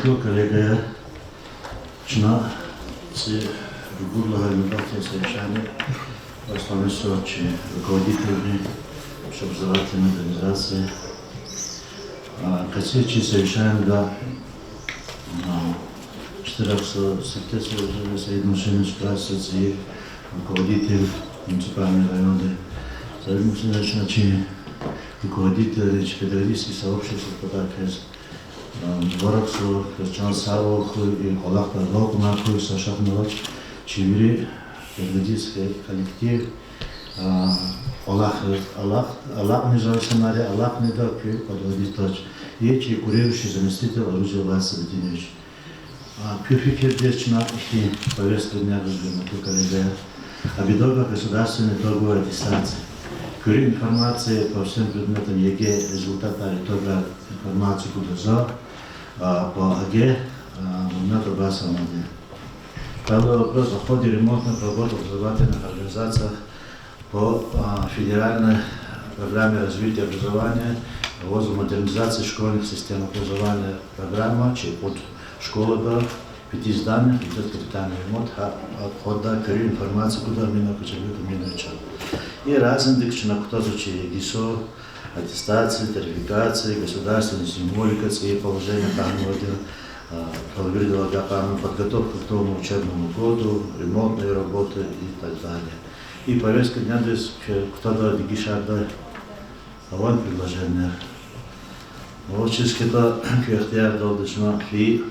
Хурматлы коллега, чина си регулярно работаем совещания, в основном сочи руководители общеобразовательной организации. Касается совещания, да, 400 соединенных ассоциаций, руководитель муниципальной районы, соединенных руководитель педагогических сообществ, Бороксу, Крещан Савох и Аллах Бог Нахуй, Сашах Мелач, Чивири, педагогический коллектив, Аллах не жалуется на Аллах не дал подводить точь. И чей курирующий заместитель оружия Вася Летинович. Пюфикер Дерчина и повестка дня развернута коллега. Обидога государственной итоговой аттестации. Кюри информации по всем предметам ЕГЭ, результата итога информации куда по АГЭ, момента баса МАДЭ. Второй вопрос о ходе ремонтных работ в образовательных организациях по федеральной программе развития образования, возле модернизации школьных систем образования программа, от школы до 5 зданий, идет капитальный ремонт, хода кюри информации куда мина кучевика миновича. И разные дикшина, кто зачем ГИСО, аттестации, тарификации, государственной символикации, положения подготовка к новому учебному году, ремонтные работы и так далее. И повестка дня здесь кто-то дигишарда, аван предложение. Вот через это квартира долдышна и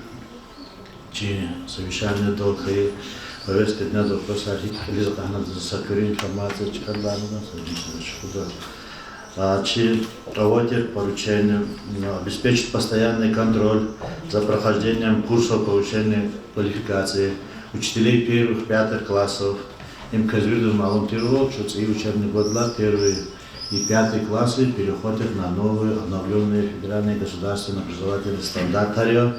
чи совещание долгое. Повестка дня до вопроса архитектуры, она закрыла информацию, чекандарно, чи проводит поручение, обеспечит постоянный контроль за прохождением курсов повышения квалификации учителей первых, пятых классов. Им казвирдом волонтировал, что и учебный год для первые и пятые классы переходят на новые обновленные федеральные государственные образовательные стандарты.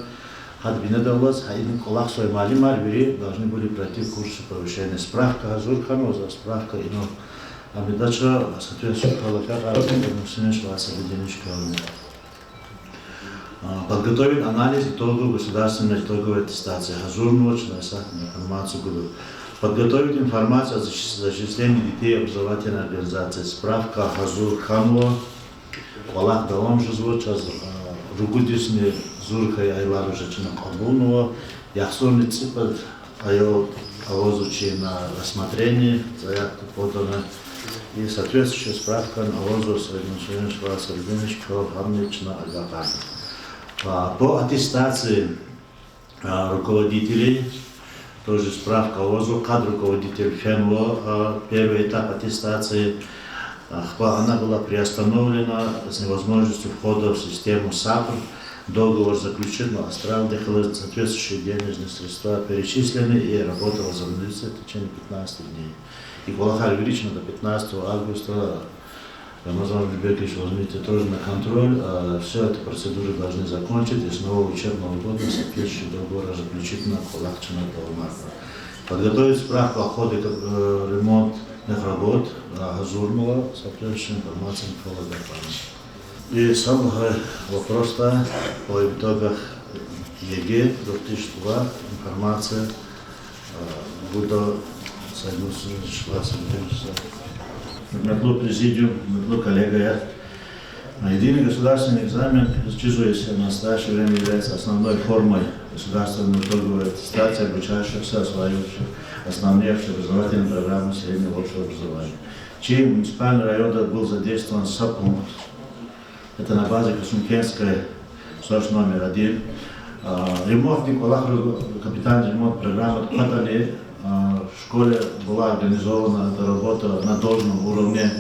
Адбинадалас, Хайдин Кулах, свой малимар, должны были пройти курсы повышения. Справка Азурханова, справка ино. Амидача, соответственно, подготовить анализ итогов государственной итоговой аттестации. Азурного информацию буду. Подготовить информацию о зачислении детей образовательной организации. Справка Азурханова, Валах Далам Жизвот, Ругудисни Зурхай Айлару Жачина Кабунова, Яхсурный Ципад, Авозучи на рассмотрение, заявка подана. И соответствующая справка на ОЗУ Средношенный Шварц Альбиночка, Хамнична Агапа. По аттестации руководителей, тоже справка ОЗУ, кадр руководитель ФЕНВО, первый этап аттестации, она была приостановлена с невозможностью входа в систему САПР. Договор заключен, Астрал соответствующие денежные средства перечислены и работа возобновится в течение 15 дней. И Кулахар увеличено до 15 августа. Рамазан Бекевич, возьмите тоже на контроль. Все эти процедуры должны закончить и с нового учебного года соответствующий договор заключить на Кулахчина Талмарка. Подготовить справку о ходе ремонтных работ Азурного, соответствующая информация Никола Гапана. И сам вопрос по итогах ЕГЭ 2002, информация буду Метлу президиум, метлу коллега. Единый государственный экзамен, если в настоящее время является основной формой государственной итоговой аттестации, обучающихся, осваивающих основные общеобразовательные программы среднего общего образования. Чей муниципальный район был задействован САПункт. Это на базе Косункенской, СОШ номер 1. Ремонт Николах, капитальный ремонт программы Хатали. В школе была организована эта работа на должном уровне.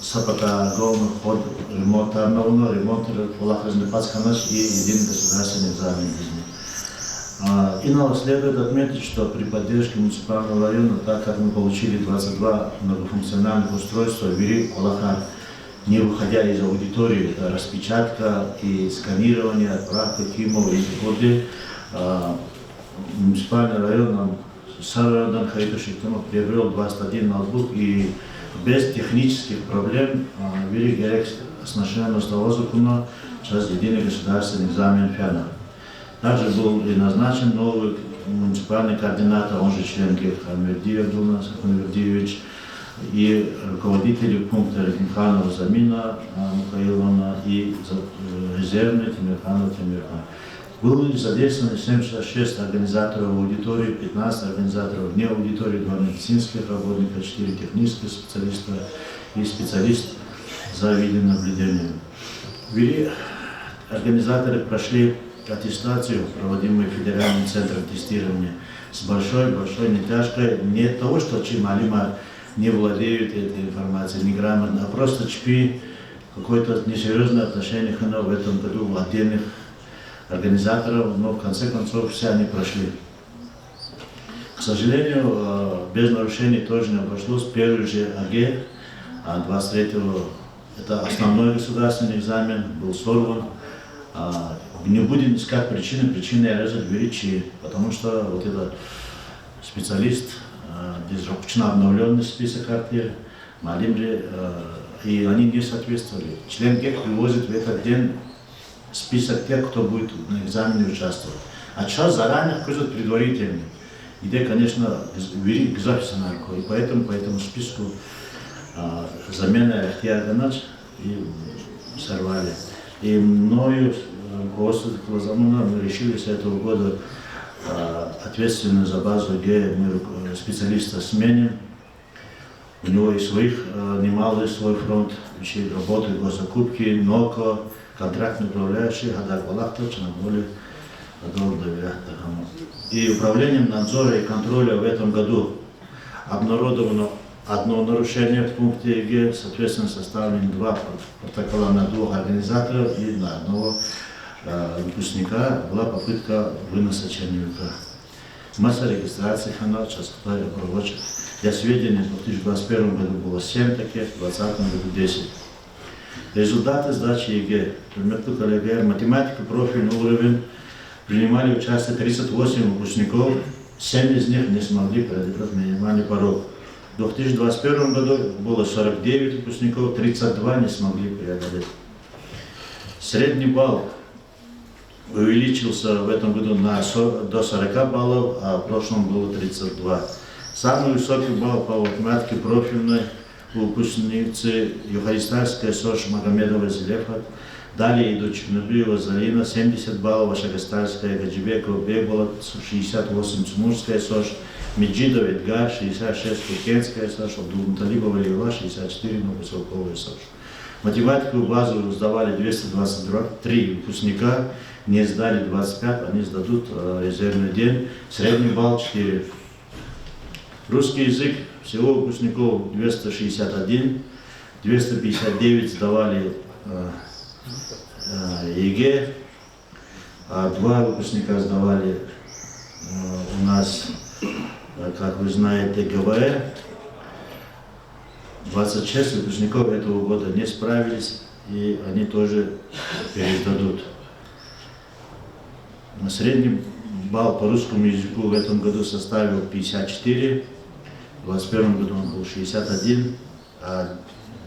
Сапата главный ход ремонта, ремонт Николах Разнепасханаш и единый государственный экзамен. И нам следует отметить, что при поддержке муниципального района, так как мы получили 22 многофункциональных устройства, ввели Кулахар, не выходя из аудитории, распечатка и сканирование, отправка КИМО и годы, муниципальный район Сарадан Хаитушиктама приобрел 21 ноутбук и без технических проблем ввели оснащение с того закона через единый государственный экзамен ФЕНа. Также был и назначен новый муниципальный координатор, он же член ГЕК Амирдиев Дулнас Амирдиевич, и руководители пункта Михайлова Замина Михайловна и резервный Тимирханов Тимирхан. Было задействовано 76 организаторов аудитории, 15 организаторов вне аудитории, 2 медицинских работника, 4 технических специалиста и специалист за видеонаблюдением. Организаторы прошли аттестацию, проводимую Федеральным центром тестирования, с большой натяжкой не того, что Чималима не владеют этой информацией, неграмотно, а просто ЧПИ, какое-то несерьезное отношение в этом году у отдельных организаторов, но в конце концов все они прошли. К сожалению, без нарушений тоже не обошлось. Первый же АГЭ 23-го, это основной государственный экзамен, был сорван. Не будем искать причины я разберу, потому что вот этот специалист, обновленный список артель, и они не соответствовали. Член ГЕК привозит в этот день список тех, кто будет на экзамене участвовать. А сейчас заранее указывают предварительный, где, конечно, ввели к записи нарко, и поэтому по этому списку замена Ахтиаганач и сорвали. И мною после мы решили с этого года ответственную за базу ГЕ мы специалиста сменим. У него и своих немалый свой фронт, еще работают госзакупки, НОКО, контрактный управляющий, Гадак Валахтович, на более доверять. И управлением надзора и контроля в этом году обнародовано одно нарушение в пункте ЕГЭ, соответственно, составлены 2 протокола на 2 организаторов и на 1 выпускника. Была попытка выноса черновика. Масса регистрации хана, сейчас кто рабочих. Для сведения, в 2021 году было 7 таких, в 2020 году 10. Результаты сдачи ЕГЭ. Математика, профильный уровень. Принимали участие 38 выпускников, 7 из них не смогли преодолеть минимальный порог. В 2021 году было 49 выпускников, 32 не смогли преодолеть. Средний балл увеличился в этом году до 40 баллов, а в прошлом было 32. Самый высокий балл по математике профильной у выпускницы Юхаристарская СОЖ Магомедова Зелефа. Далее идут Чебнубиева Зарина 70 баллов, Вашагастарская Гаджибекова Бейбола 68, Цумурская СОЖ, Меджидов Эдгар 66, Кукенская СОЖ, Абдулмуталибова Лила 64, Новоселковая СОЖ. Математику базу сдавали 223 выпускника, не сдали 25, они сдадут резервный день, средний балл 4. Русский язык, всего выпускников 261, 259 сдавали ЕГЭ, а 2 выпускника сдавали у нас, как вы знаете, ГВЭ. 26 выпускников этого года не справились, и они тоже пересдадут. Средний балл по русскому языку в этом году составил 54, в 2021 году он был 61, а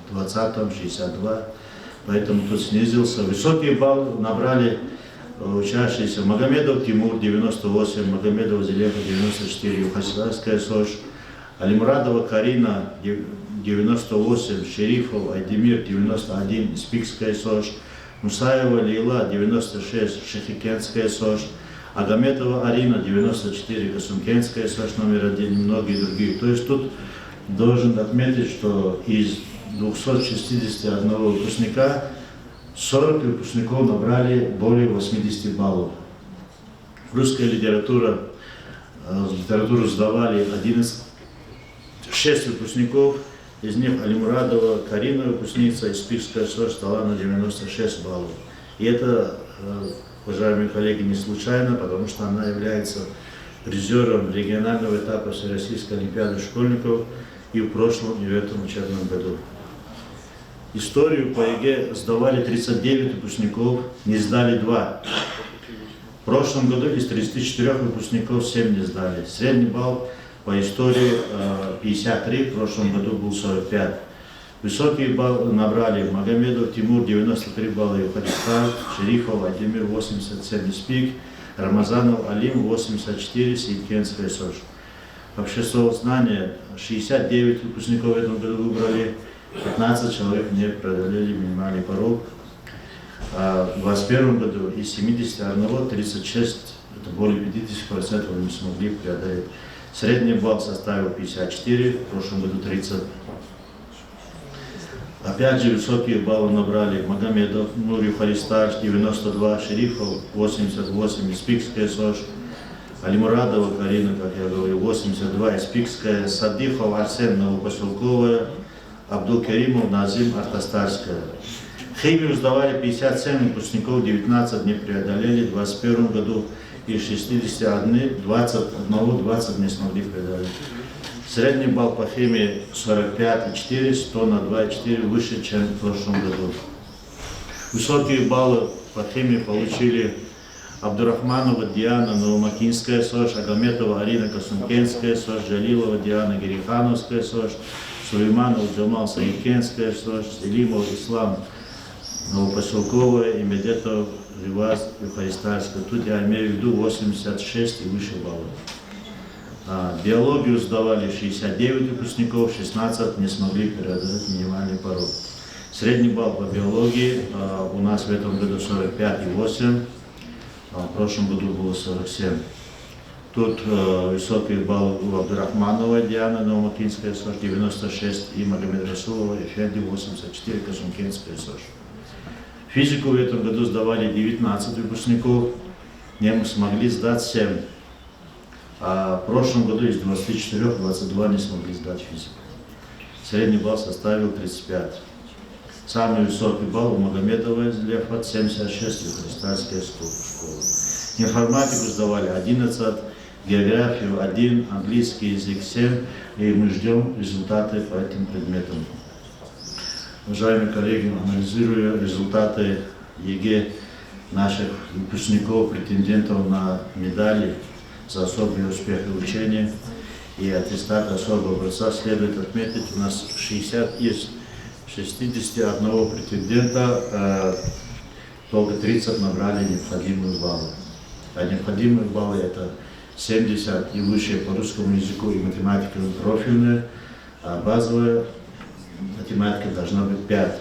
в 2020 62, поэтому тут снизился. Высокий балл набрали учащиеся Магомедов Тимур 98, Магомедов Зелефа 94, Юхаристарская СОЖ, Алимурадова Карина 98, Шерифов Айдемир 91, Спикская СОЖ, Мусаева Лейла 96, Шехикенская СОЖ, Агометова Арина 94, Касумкенская СОЖ номер 1 и многие другие. То есть тут должен отметить, что из 261 выпускника 40 выпускников набрали более 80 баллов. Русская литературу сдавали 6 выпускников, из них Алимурадова Карина, выпускница из Спикская СОЖ, сдала на 96 баллов. И это, уважаемые коллеги, не случайно, потому что она является призером регионального этапа Всероссийской олимпиады школьников и в прошлом, и в этом учебном году. Историю по ЕГЭ сдавали 39 выпускников, не сдали 2. В прошлом году из 34 выпускников 7 не сдали. Средний балл по истории 53, в прошлом году был 45. Высокие баллы набрали Магомедов Тимур 93 балла, Юхаристар, Шерифов Айдемир 87, Спик, Рамазанов Алим, 84, Ситкенская СОЖ. Общество знания 69 выпускников в этом году выбрали, 15 человек не преодолели минимальный порог. А в 2021 году из 71 36, это более 50% не смогли преодолеть. Средний балл составил 54, в прошлом году 30. Опять же высокие баллы набрали Магомедов Нури Фаристаш 92, Шерифов 88, Испикская СОЖ, Алимурадова Карина, как я говорю, 82, Испикская, Садыхов Арсен, Новопоселковая, Абдул-Каримов Назим, Артастарская. Химию сдавали 57 выпускников, 19 не преодолели, в 2021 году из 61, 20 не смогли преодолеть. Средний балл по химии 45,4, 100 на 2,4 выше, чем в прошлом году. Высокие баллы по химии получили Абдурахманова Диана, Новомакинская СОЖ, Агометова Арина, Косункенская СОЖ, Джалилова Диана, Герихановская СОЖ, Сулейманов Джамал, Саикенская СОЖ, Селимов Ислам, Новопоселковая и Медетов Риваз, Юхаристарская. Тут я имею в виду 86 и выше баллов. Биологию сдавали 69 выпускников, 16 не смогли преодолеть минимальный порог. Средний балл по биологии у нас в этом году 45,8, в прошлом году было 47. Тут высокий балл у Абдурахманова Диана, Новомакинская СОЖ 96 и Магомед Расулова Эфенди 84, Косункенская СОЖ. Физику в этом году сдавали 19 выпускников, не смогли сдать 7. А в прошлом году из 24 22 не смогли сдать физику. Средний балл составил 35. Самый высокий балл у Магомедова из Лефа 76, Юхаристарская школа. Информатику сдавали 11, географию 1, английский язык 7, и мы ждем результаты по этим предметам. Уважаемые коллеги, анализируя результаты ЕГЭ наших выпускников, претендентов на медали за особый успех в учении и аттестат особого образца, следует отметить, у нас 60 из 61 претендента, только 30 набрали необходимые баллы. А необходимые баллы это 70 и выше по русскому языку и математике профильные, а базовая математика должна быть 5.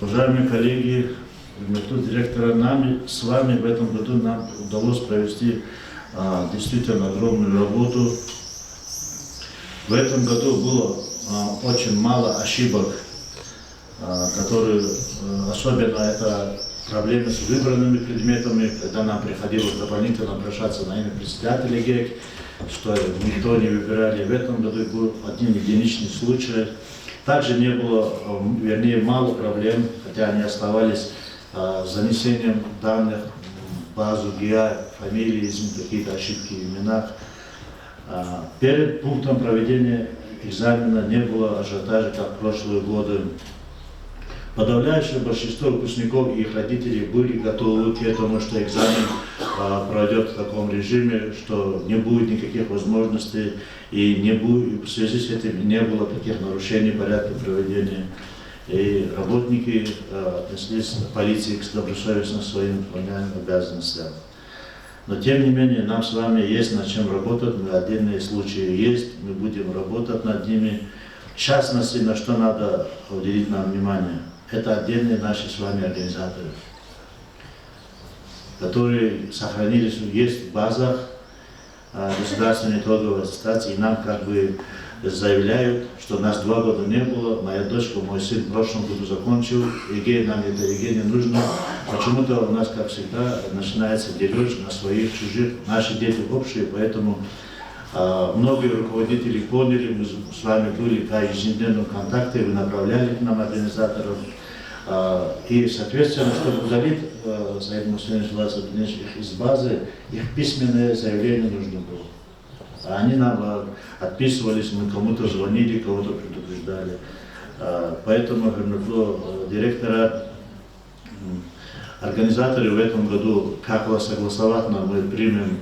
Уважаемые коллеги, тут директора с вами в этом году нам удалось провести действительно огромную работу. В этом году было очень мало ошибок, которые, особенно это проблемы с выбранными предметами, когда нам приходилось дополнительно обращаться на имя председателя ГЕК, что никто не выбирали. В этом году был один единичный случай. Также не было, вернее, мало проблем, хотя они оставались с занесением данных в базу ГИА, фамилии, какие-то ошибки в именах. Перед пунктом проведения экзамена не было ажиотажа, как в прошлые годы. Подавляющее большинство выпускников и их родителей были готовы к этому, что экзамен пройдет в таком режиме, что не будет никаких возможностей и не будет, в связи с этим не было таких нарушений порядка проведения. И работники отнеслись полиции добросовестно к своим выполняемым обязанностям. Но тем не менее нам с вами есть над чем работать, отдельные случаи есть, мы будем работать над ними. В частности, на что надо уделить нам внимание, это отдельные наши с вами организаторы, которые сохранились, есть в базах государственной итоговой аттестации, и нам как бы заявляют, что нас 2 года не было, моя дочка, мой сын в прошлом году закончил, ЕГЭ, нам это ЕГЭ не нужно. Почему-то у нас, как всегда, начинается дележ на своих, чужих, наши дети общие, поэтому многие руководители поняли, мы с вами были в ежедневном контакте, вы направляли к нам организаторов. И, соответственно, чтобы удалить Саид Мусулин из базы, их письменное заявление нужно было. Они нам отписывались, мы кому-то звонили, кого-то предупреждали. Поэтому директора, организаторы в этом году, как вас согласовательно мы примем,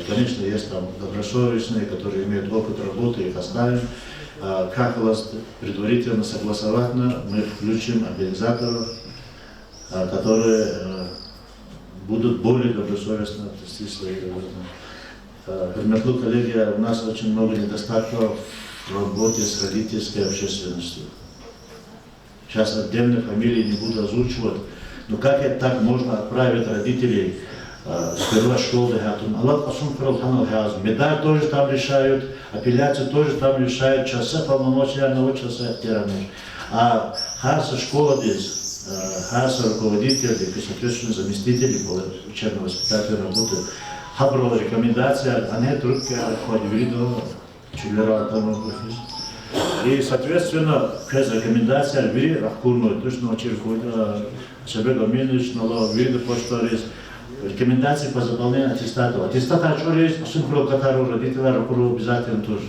конечно, есть там добросовестные, которые имеют опыт работы, их оставим. Как вас предварительно согласовательно мы включим организаторов, которые будут более добросовестно отнести свои работы. Хурматлы коллеги, у нас очень много недостатков в работе с родительской общественностью. Сейчас отдельные фамилии не буду озвучивать, но как это так можно отправить родителей сперва школы, медаль тоже там решают, апелляцию тоже там решают, часы полномочия одного часа актираны. А харса школа без, харса руководители, соответственно заместители по учебно-воспитательной работе, хаброва рекомендация, а не только ходили до чулера там. И соответственно, без рекомендации вери рахкурную, точно очеркует себе гоминич, но вери почтарис. Рекомендации по заполнению аттестата. Аттестат что есть, особенно который родители обязательно тоже.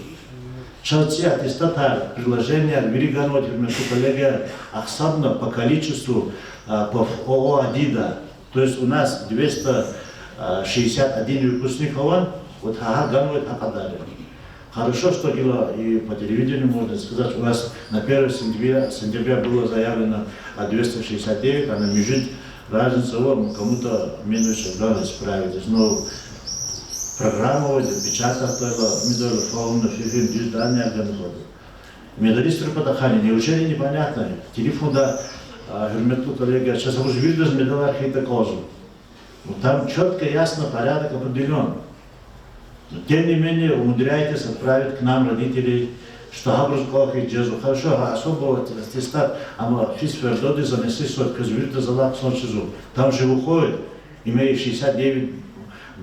Часть аттестата, приложения, вириганот, коллеги, особенно по количеству по ООО «Адида». То есть у нас 261 выпускник ООН, вот ганует опадали. Хорошо, что и по телевидению можно сказать, у нас на 1 сентября было заявлено 269, а на межит разница, кому-то меньше градус справитесь. Но программа, печатка, медаль, фауна, фифин, диждания, медалисты подахали, неужели непонятно? Телефон, да, хурматлы коллеги, сейчас уже видно, медаль архита кожу. Там четко, ясно, порядок определен. Но тем не менее, умудряйтесь отправить к нам родителей, что Абрус и Джезу. Хорошо, особо аттестат, а физфер доды занесли свой казвирта за лак сночезу. Там же выходит, имея 69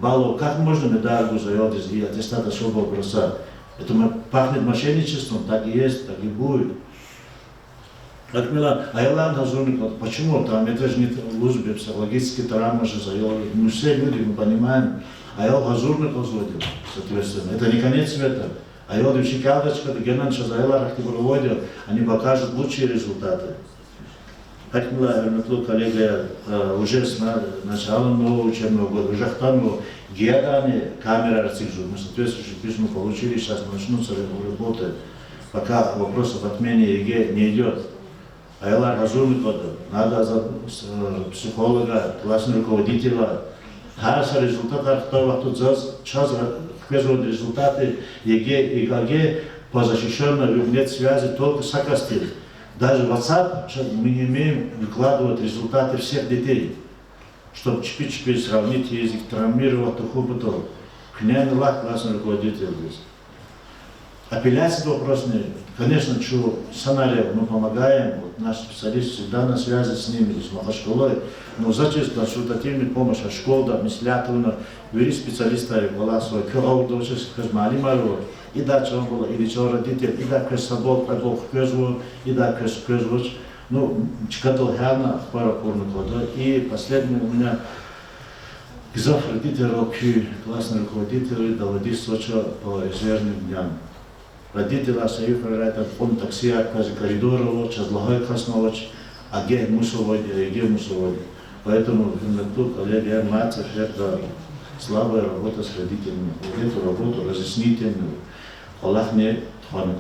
баллов. Как можно медаль заявить и аттестат особого образца? Это пахнет мошенничеством, так и есть, так и будет. Как мило, а Илан Газурник, почему там, это же не лузбе, психологически травма же заявили. Мы все люди, мы понимаем. А Ил Газурник возводил, соответственно. Это не конец света. А если Чикалдочка, Геннан Шазайла Рахтибуроводил, они покажут лучшие результаты. Как мы, коллеги, уже с началом нового учебного года, уже хтану геоданы камеры артизу. Мы соответствующие письма получили, сейчас начнутся работы, пока вопрос об отмене ЕГЭ не идет. А Элар Газурник, надо за психолога, классного руководителя, харса результата, кто час показывают результаты ЕГЭ и ГАГЭ по защищенной, нет связи только с Акастиль. Даже в WhatsApp мы не умеем выкладывать результаты всех детей, чтобы чпи-чпи сравнить язык, травмировать туху-буту. Князь Лак, классный руководитель здесь. Апелляции вопросные. Конечно, что сценариев мы помогаем, вот наш специалист всегда на связи с ними, с Махашколой, но зачем консультативная помощь, школа, мислятельно, вери специалиста и голосовой, кого удовольствие, скажем, Алимару, и да, что он был, или что родитель, и да, крест собой, пробог крезву, и да, крест крезвуч, ну, чкатал херна, пара порнокода, и последний у меня гзов родителей, классный руководитель, доводи Сочи по резервным дням. Родители союз это он такси, коридоров, сейчас лагай красновач, а ге мусоводи, ге мусоводи. Поэтому тут коллеги, мать, это слабая работа с родителями. Эту работу разъяснительную, Аллах не хванит.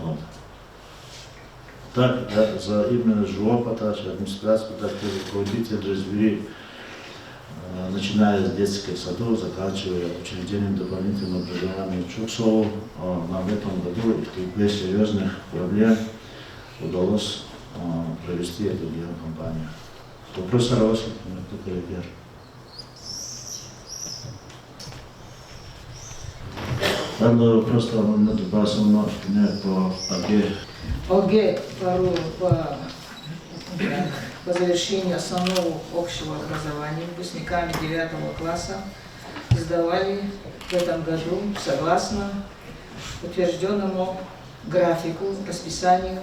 Так, за именно живопата, администрацию, так и руководитель разбери, начиная с детских садов, заканчивая учреждением дополнительного образования Чуксову, нам в этом году без серьезных проблем удалось провести эту геокомпанию. Вопрос хороший, только ребят. Надо просто басом по ОГЭ. ОГЭ по завершению основного общего образования выпускниками 9 класса сдавали в этом году согласно утвержденному графику, расписанию.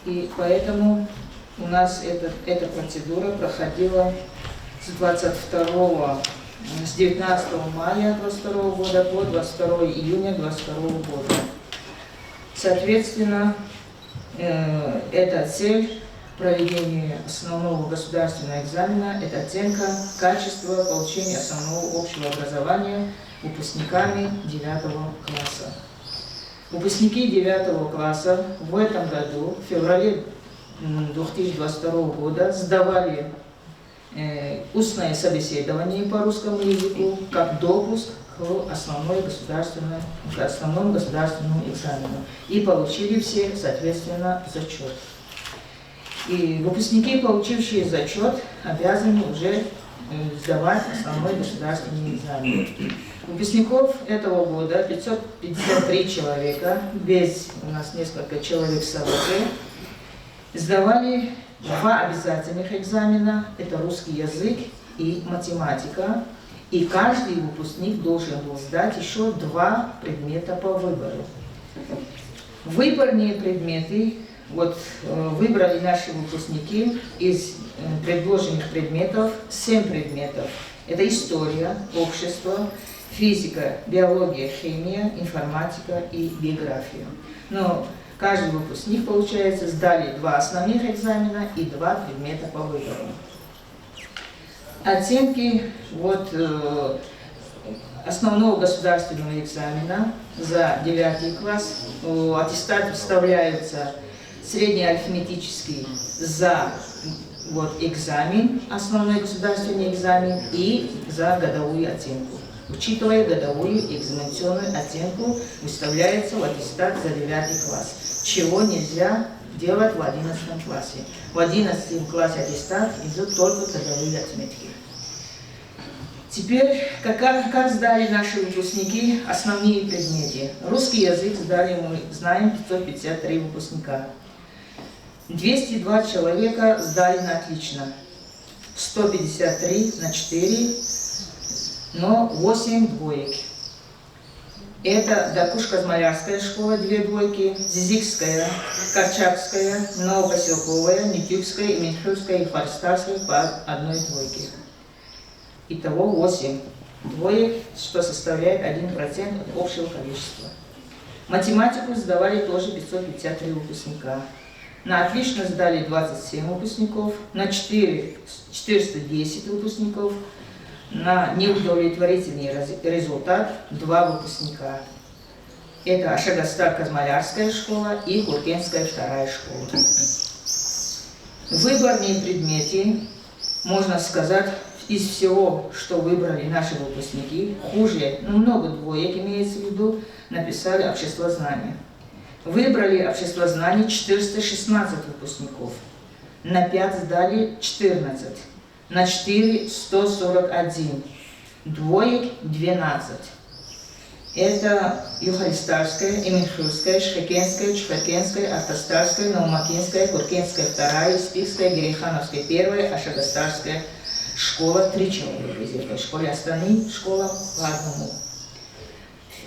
И поэтому у нас эта процедура проходила с 19 мая 2022 года по 22 июня 2022 года. Соответственно, эта цель проведения основного государственного экзамена, это оценка качества получения основного общего образования выпускниками 9 класса. Выпускники 9 класса в этом году, в феврале 2022 года, сдавали устное собеседование по русскому языку как допуск к основному государственному экзамену. И получили все, соответственно, зачет. И выпускники, получившие зачет, обязаны уже сдавать основной государственный экзамен. Выпускников этого года 553 человека, без у нас несколько человек с АВГ, сдавали 2 обязательных экзамена, это русский язык и математика, и каждый выпускник должен был сдать еще 2 предмета по выбору. Выборные предметы выбрали наши выпускники из предложенных предметов 7 предметов. Это история, общество, физика, биология, химия, информатика и биография. Но каждый выпускник, получается, сдали 2 основных экзамена и 2 предмета по выбору. Оценки основного государственного экзамена за 9 класс. Аттестат вставляются среднеарифметический за экзамен, основной государственный экзамен, и за годовую оценку. Учитывая годовую экзаменационную оценку, выставляется в аттестат за 9 класс, чего нельзя делать в 11 классе. В 11 классе аттестат идут только годовые отметки. Теперь, как сдали наши выпускники основные предметы? Русский язык сдали, мы знаем, 553 выпускника. 202 человека сдали на отлично, 153 на 4, но 8 двоек. Это Докуш-Казмалярская школа 2 двойки, Зизикская, Корчакская, Новопоселковая, Митюкская, Именхюрская и Фальстарская по 1 двойке. Итого 8 двоек, что составляет 1% от общего количества. Математику сдавали тоже 553 выпускника. На отлично сдали 27 выпускников, на 4 410 выпускников, на неудовлетворительный результат 2 выпускника. Это Ашагастар-Казмалярская школа и Куркенская 2-я школа. Выборные предметы, можно сказать, из всего, что выбрали наши выпускники, хуже, много двоек имеется в виду, написали обществознание. Выбрали обществознание 416 выпускников, на 5 сдали 14, на 4 141, двоек 12. Это Юхаристарская, Именхюрская, Шхекенская, Чхакенская, Автостарская, Наумакинская, Куркенская 2-я, Спикская, Герихановская 1-я, Ашагастарская школа, 3 человека из этой школы, остальные школа по 1.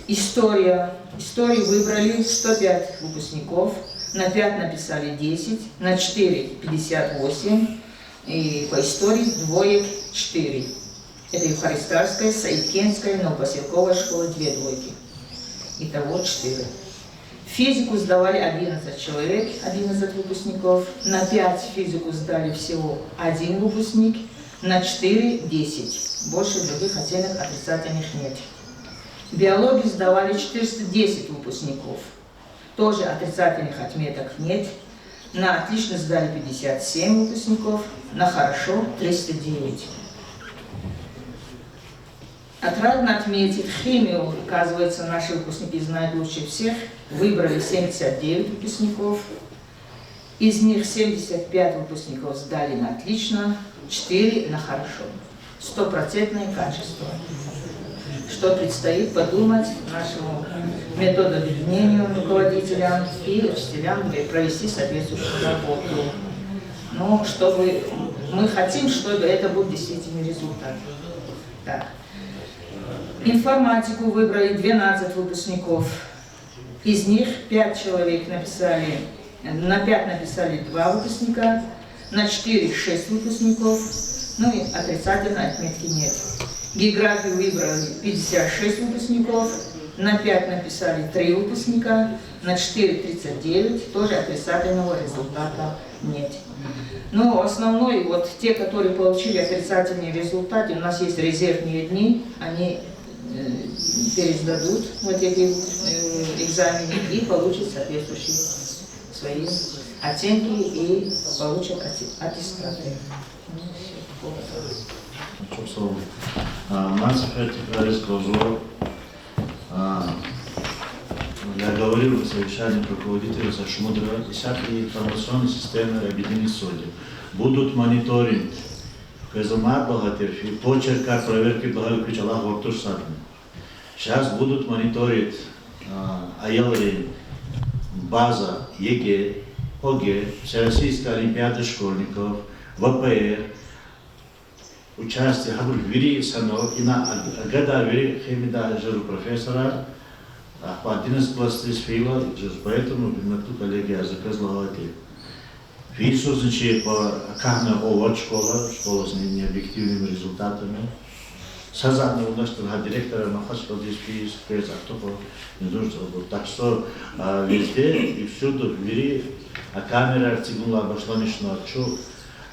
История. Историю выбрали 105 выпускников, на 5 написали 10, на 4 58, и по истории двоек 4. Это Юхаристарская, Саидкенская, Новопоселковая школа, 2 двойки. Итого 4. Физику сдавали 11 человек, 11 выпускников, на 5 физику сдали всего 1 выпускник, на 4 10. Больше других оценок отрицательных нет. Биологию сдавали 410 выпускников. Тоже отрицательных отметок нет. На отлично сдали 57 выпускников, на хорошо 309. Отрадно отметить, химию, оказывается, наши выпускники знают лучше всех. Выбрали 79 выпускников. Из них 75 выпускников сдали на отлично, 4 на хорошо. 100% качество. Что предстоит подумать нашему методообъединению, руководителям и учителям провести соответствующую работу. Но мы хотим, чтобы это был действительный результат. Так. Информатику выбрали 12 выпускников. Из них 5 человек написали, на 5 написали 2 выпускника, на 4 6 выпускников, и отрицательной отметки нет. Географию выбрали 56 выпускников, на 5 написали 3 выпускника, на 4 39, тоже отрицательного результата нет. Но основной, те, которые получили отрицательные результаты, у нас есть резервные дни, они пересдадут эти экзамены и получат соответствующие свои оценки и получат аттестаты. Çok sağ olun. Мацефер теперь сказал, я говорил в совещании руководителей Шмудра, десятки информационные системы объединены судеб. Будут мониторинг, казамат богатырь, почерк, как проверки благополучия Аллах Вактур Садны. Сейчас будут мониторить АЯЛРИ, база ЕГЭ, ОГЭ, Всероссийская олимпиада школьников, ВПР, участие, вери санов, и на года вери хемида жиру профессора, по 11 классе сфила, поэтому на ту коллегия заказала эти. Вису, значит, по каждому овод школа с необъективными результатами. Сазан у нас директора Махашка здесь физ, а кто не нужно. Так что везде и всюду вери, а камера артигула обошла ничего,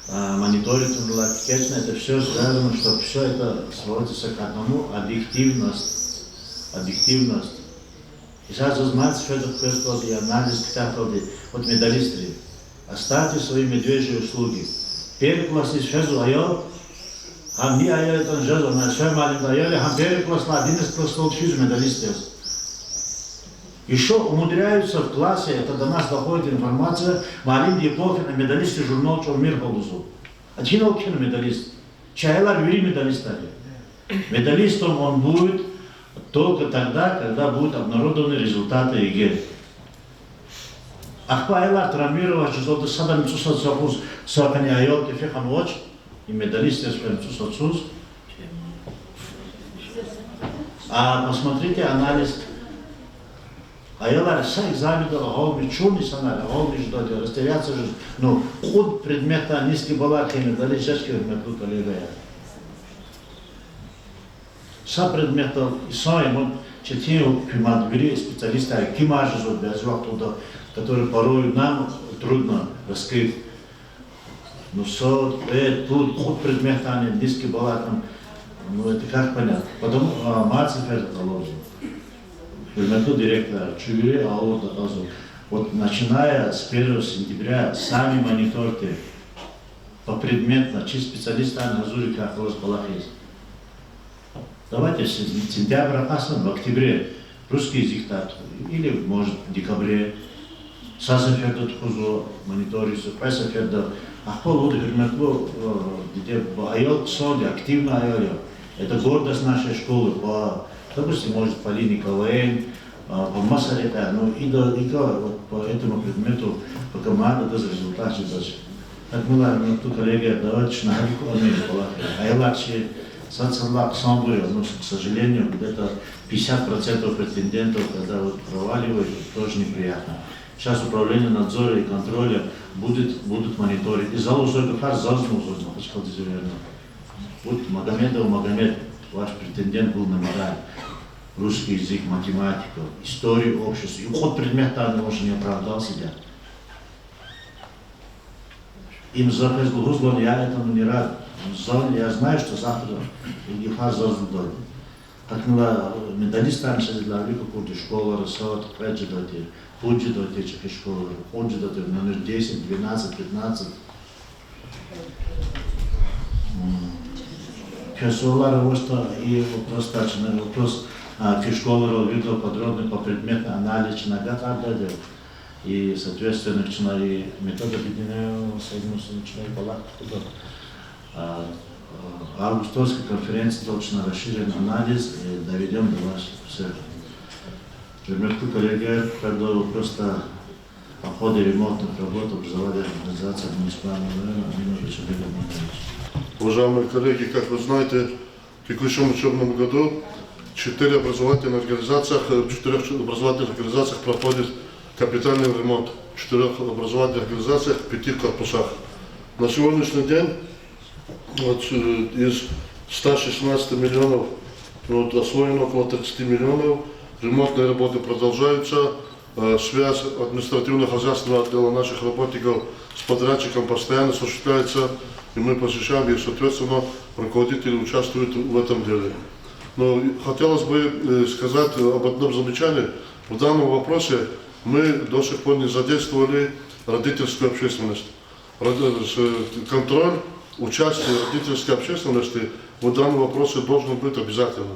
мониторить течно, это все связано, что все это сводится к одному объективность. И сейчас занимается что и анализ китайского, вот медалисты. Оставьте свои медвежьи услуги. Первый класс из фезу айо, а мне айо это жезл, на все маленькое айо, а первый класс на 11 класс физу медалисты. Еще умудряются в классе, это до нас доходит информация, Малим Диплохин, медалисты журнал «Чормир Балузу». Один окин медалист. Чайлар вери медалистами. Медалистом он будет только тогда, когда будут обнародованы результаты ЕГЭ. Ахпайлар травмировал, что садами цусат сапуз, сакани айот, фехан watch, и медалисты своим цусат сус. А посмотрите анализ. Аялар са экзамены, голби чуни санали, голби ждать, растеряться же. Ну, ход предмета низкий балак, медали чешки, мету коллега. Са предмета, и сами, четыре пимат, бери специалисты, кимажи зод, без туда, которые порой нам трудно раскрыть. Но тут ход предмета, низкий балак, ну это как понятно. Потому Мацефер это ложно. Метод директора Чугири Аулу доказывал. Вот начиная с 1 сентября сами мониторьте попредметно, чи специалисты на Азуре, как у вас есть. Давайте с сентября, в октябре русский язык или может в декабре. Сасаферда Тхузу мониторится, Песаферда, Ахполуды Херметлу, где айол соди, активно айол. Это гордость нашей школы по, допустим, может по линии КВН, по Масарета, ну и по этому предмету, по команде даже результаты даже. Так мы на ту коллеги давайте на Айлакши, Сацалак, Самбуя, но, к сожалению, где-то 50% претендентов, когда вот проваливают, тоже неприятно. Сейчас управление надзора и контроля будут мониторить. И зал уже как зазнул, вот Магомед, ваш претендент был на медаль. Русский язык, математика, историю общества. И уход предмета он уже не оправдал себя. Им запрещено Руслан, я этому не рад. Я знаю, что завтра и фаз зазнул. Так медалистам се для великой школы рисовать, преджидати, пуджидати, чеки школы, пуджидати, номер 10, 12, 15. Кесолар просто и вопрос тачный, вопрос школы видел подробно по предмету анализ на год и соответственно и метод объединенного союза начинает балак туда. Августовской конференции точно расширен анализ и доведем до вас всех. Например, коллеги, когда просто по ходу ремонтных работ образовали организация муниципального района, они нужно себе помогать. Уважаемые коллеги, как вы знаете, в текущем учебном году в 4 образовательных организациях проходит капитальный ремонт. В 4 образовательных организациях, в 5 корпусах. На сегодняшний день вот, из 116 миллионов вот, освоено около 30 миллионов. Ремонтные работы продолжаются. Связь административно-хозяйственного отдела наших работников с подрядчиком постоянно осуществляется. И мы посещаем, и, соответственно, руководители участвуют в этом деле. Но хотелось бы сказать об одном замечании. В данном вопросе мы до сих пор не задействовали родительскую общественность. Контроль участие родительской общественности в данном вопросе должно быть обязательно.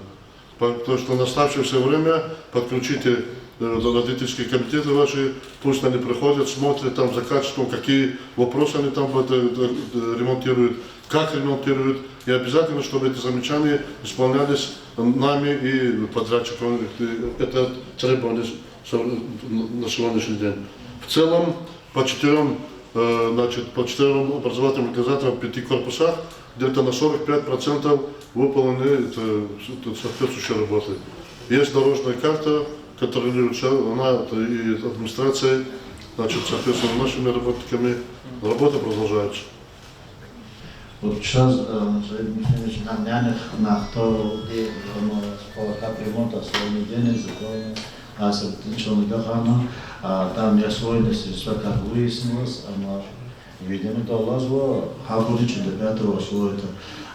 Потому что в настоящее время подключите родительские комитеты ваши, пусть они приходят, смотрят там за качеством, какие вопросы они там ремонтируют, как ремонтируют, и обязательно, чтобы эти замечания исполнялись нами и подрядчиком. Это требование на сегодняшний день. В целом, по четырем образовательным организациям в 5 корпусах где-то на 45% выполнены соответствующие работы. Есть дорожная карта, контролируется она и администрацией, соответственно, нашими работниками. Работа продолжается. Вот сейчас на днях на кто полока ремонта своими денег законно, а с человеком там я свой средства, как выяснилось, она видимо долазла, хабурич до 5-го слоя.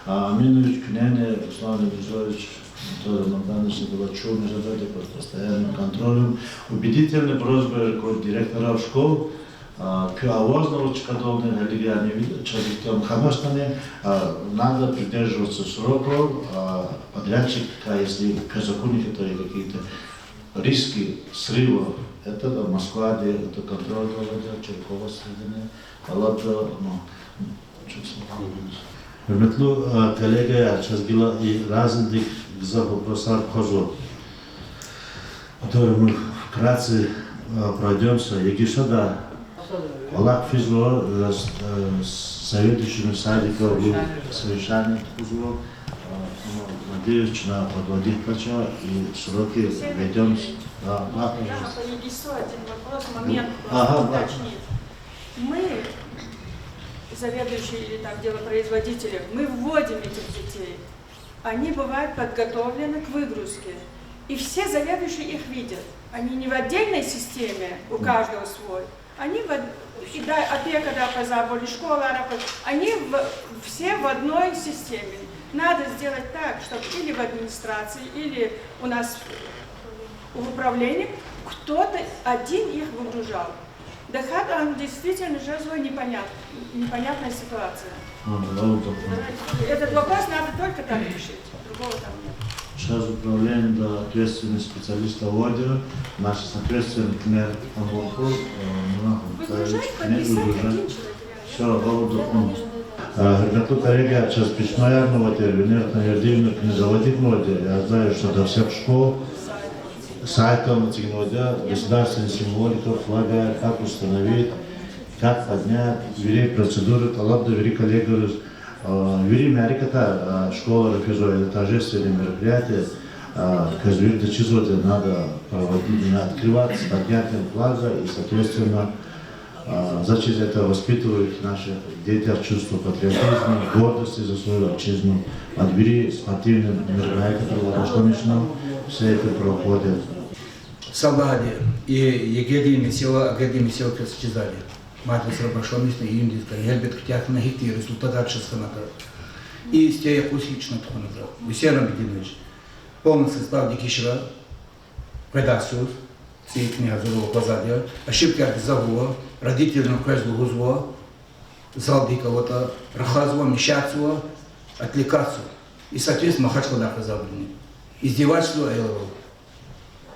Минович Княне Руслан Ильич тоже на данный была черной задачей под постоянным контролем. Убедительные просьбы директоров школ к авозному чекадовне религиальным человеком Хамаштане надо придерживаться сроков. Подрядчик, если казакуники, то и какие-то риски срыва, это Москва, это контроль Черкова, Средина, Алабда, Hürmetli коллега, сейчас было и разных вопросов хожу, которые мы вкратце пройдемся. Егишада, Аллах физло, советующими садиков, совещание хожу. Надеюсь, на подводить плача и сроки ведем. Еще один вопрос, момент уточнить. Мы, заведующие или там делопроизводители, мы вводим этих детей. Они бывают подготовлены к выгрузке. И все заведующие их видят. Они не в отдельной системе, у каждого свой. Они опека позабыли, школа, они все в одной системе. Надо сделать так, чтобы или в администрации, или у нас в управлении кто-то один их выгружал. Дахат, он действительно живой, непонятная ситуация. Этот вопрос надо только так решить, другого там нет. Сейчас управление для ответственных специалистов отдела, наши соответственные Выгружать, подписать один человек. Все, документ. Ребята, коллеги, сейчас письмо не заводить моде. Я знаю, что до всех школ сайтом государственной символика, флага, как установить, как поднять, вери процедуры, талабда, вери коллеги, вери мериката, школа рефизует, это торжественные мероприятия, каждый число надо проводить, открывать с поднятием флага и, соответственно, зачем это воспитывают наши дети чувство патриотизма, гордости за свою отчизну, отбери спортивные мероприятия, что все это проходит. Салади и егеди месила, агеди месила красчизали. Мать срабашомисна и индиска, елбет ктях на хити результат шестаната. И стея кусична тхоназа. Висерам Бединович. Полный состав Дикишра, редакцию, всей книга Зурова Квазадия, ошибки от Завуа, родительного квезлу Гузуа, залди кого-то, Рахазуа, Мещацуа, отвлекаться. И, соответственно, Махачкадаха забраны. Издевательство Эллова.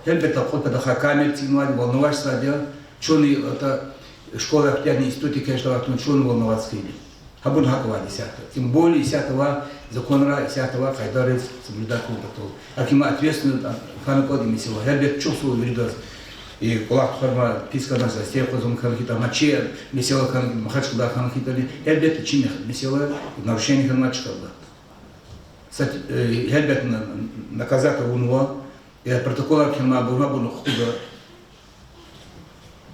Хельбета хоть когда камер тягнули, волноваться радио, чуны это школа активной институте, конечно, что чуны волноваться или. Хабун хаковали сята. Тем более сятого закона сятого хайдарец соблюдать готов. Акима ответственно ханакоди мисила. Хельбет чувствовал видос. И кулак форма писка наша степозом ханхита маче мисила хан Махачкада ханхитали. Хельбет чинех мисила нарушение ханмачкада. Хельбет наказать унуа. И протокол Архима Бурабуну худо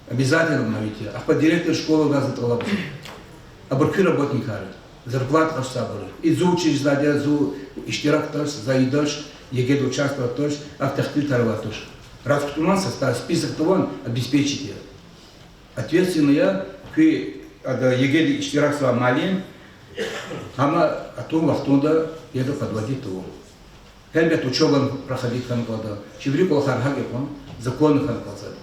обязательно навите. А под директор школы газа талабы. А бурки работника зарплата остабали. И за учреждение, за иштирак тоже, за идош, егед участвовать тоже, а в тахтиль тарва тоже. Раз в туман состав список того обеспечите. Ответственно я, que егед иштирак с вами, ама о том вахтунда еду подводить того. Хельбет учебан проходить ханкода, чеврикол хархагепон, законы ханкода.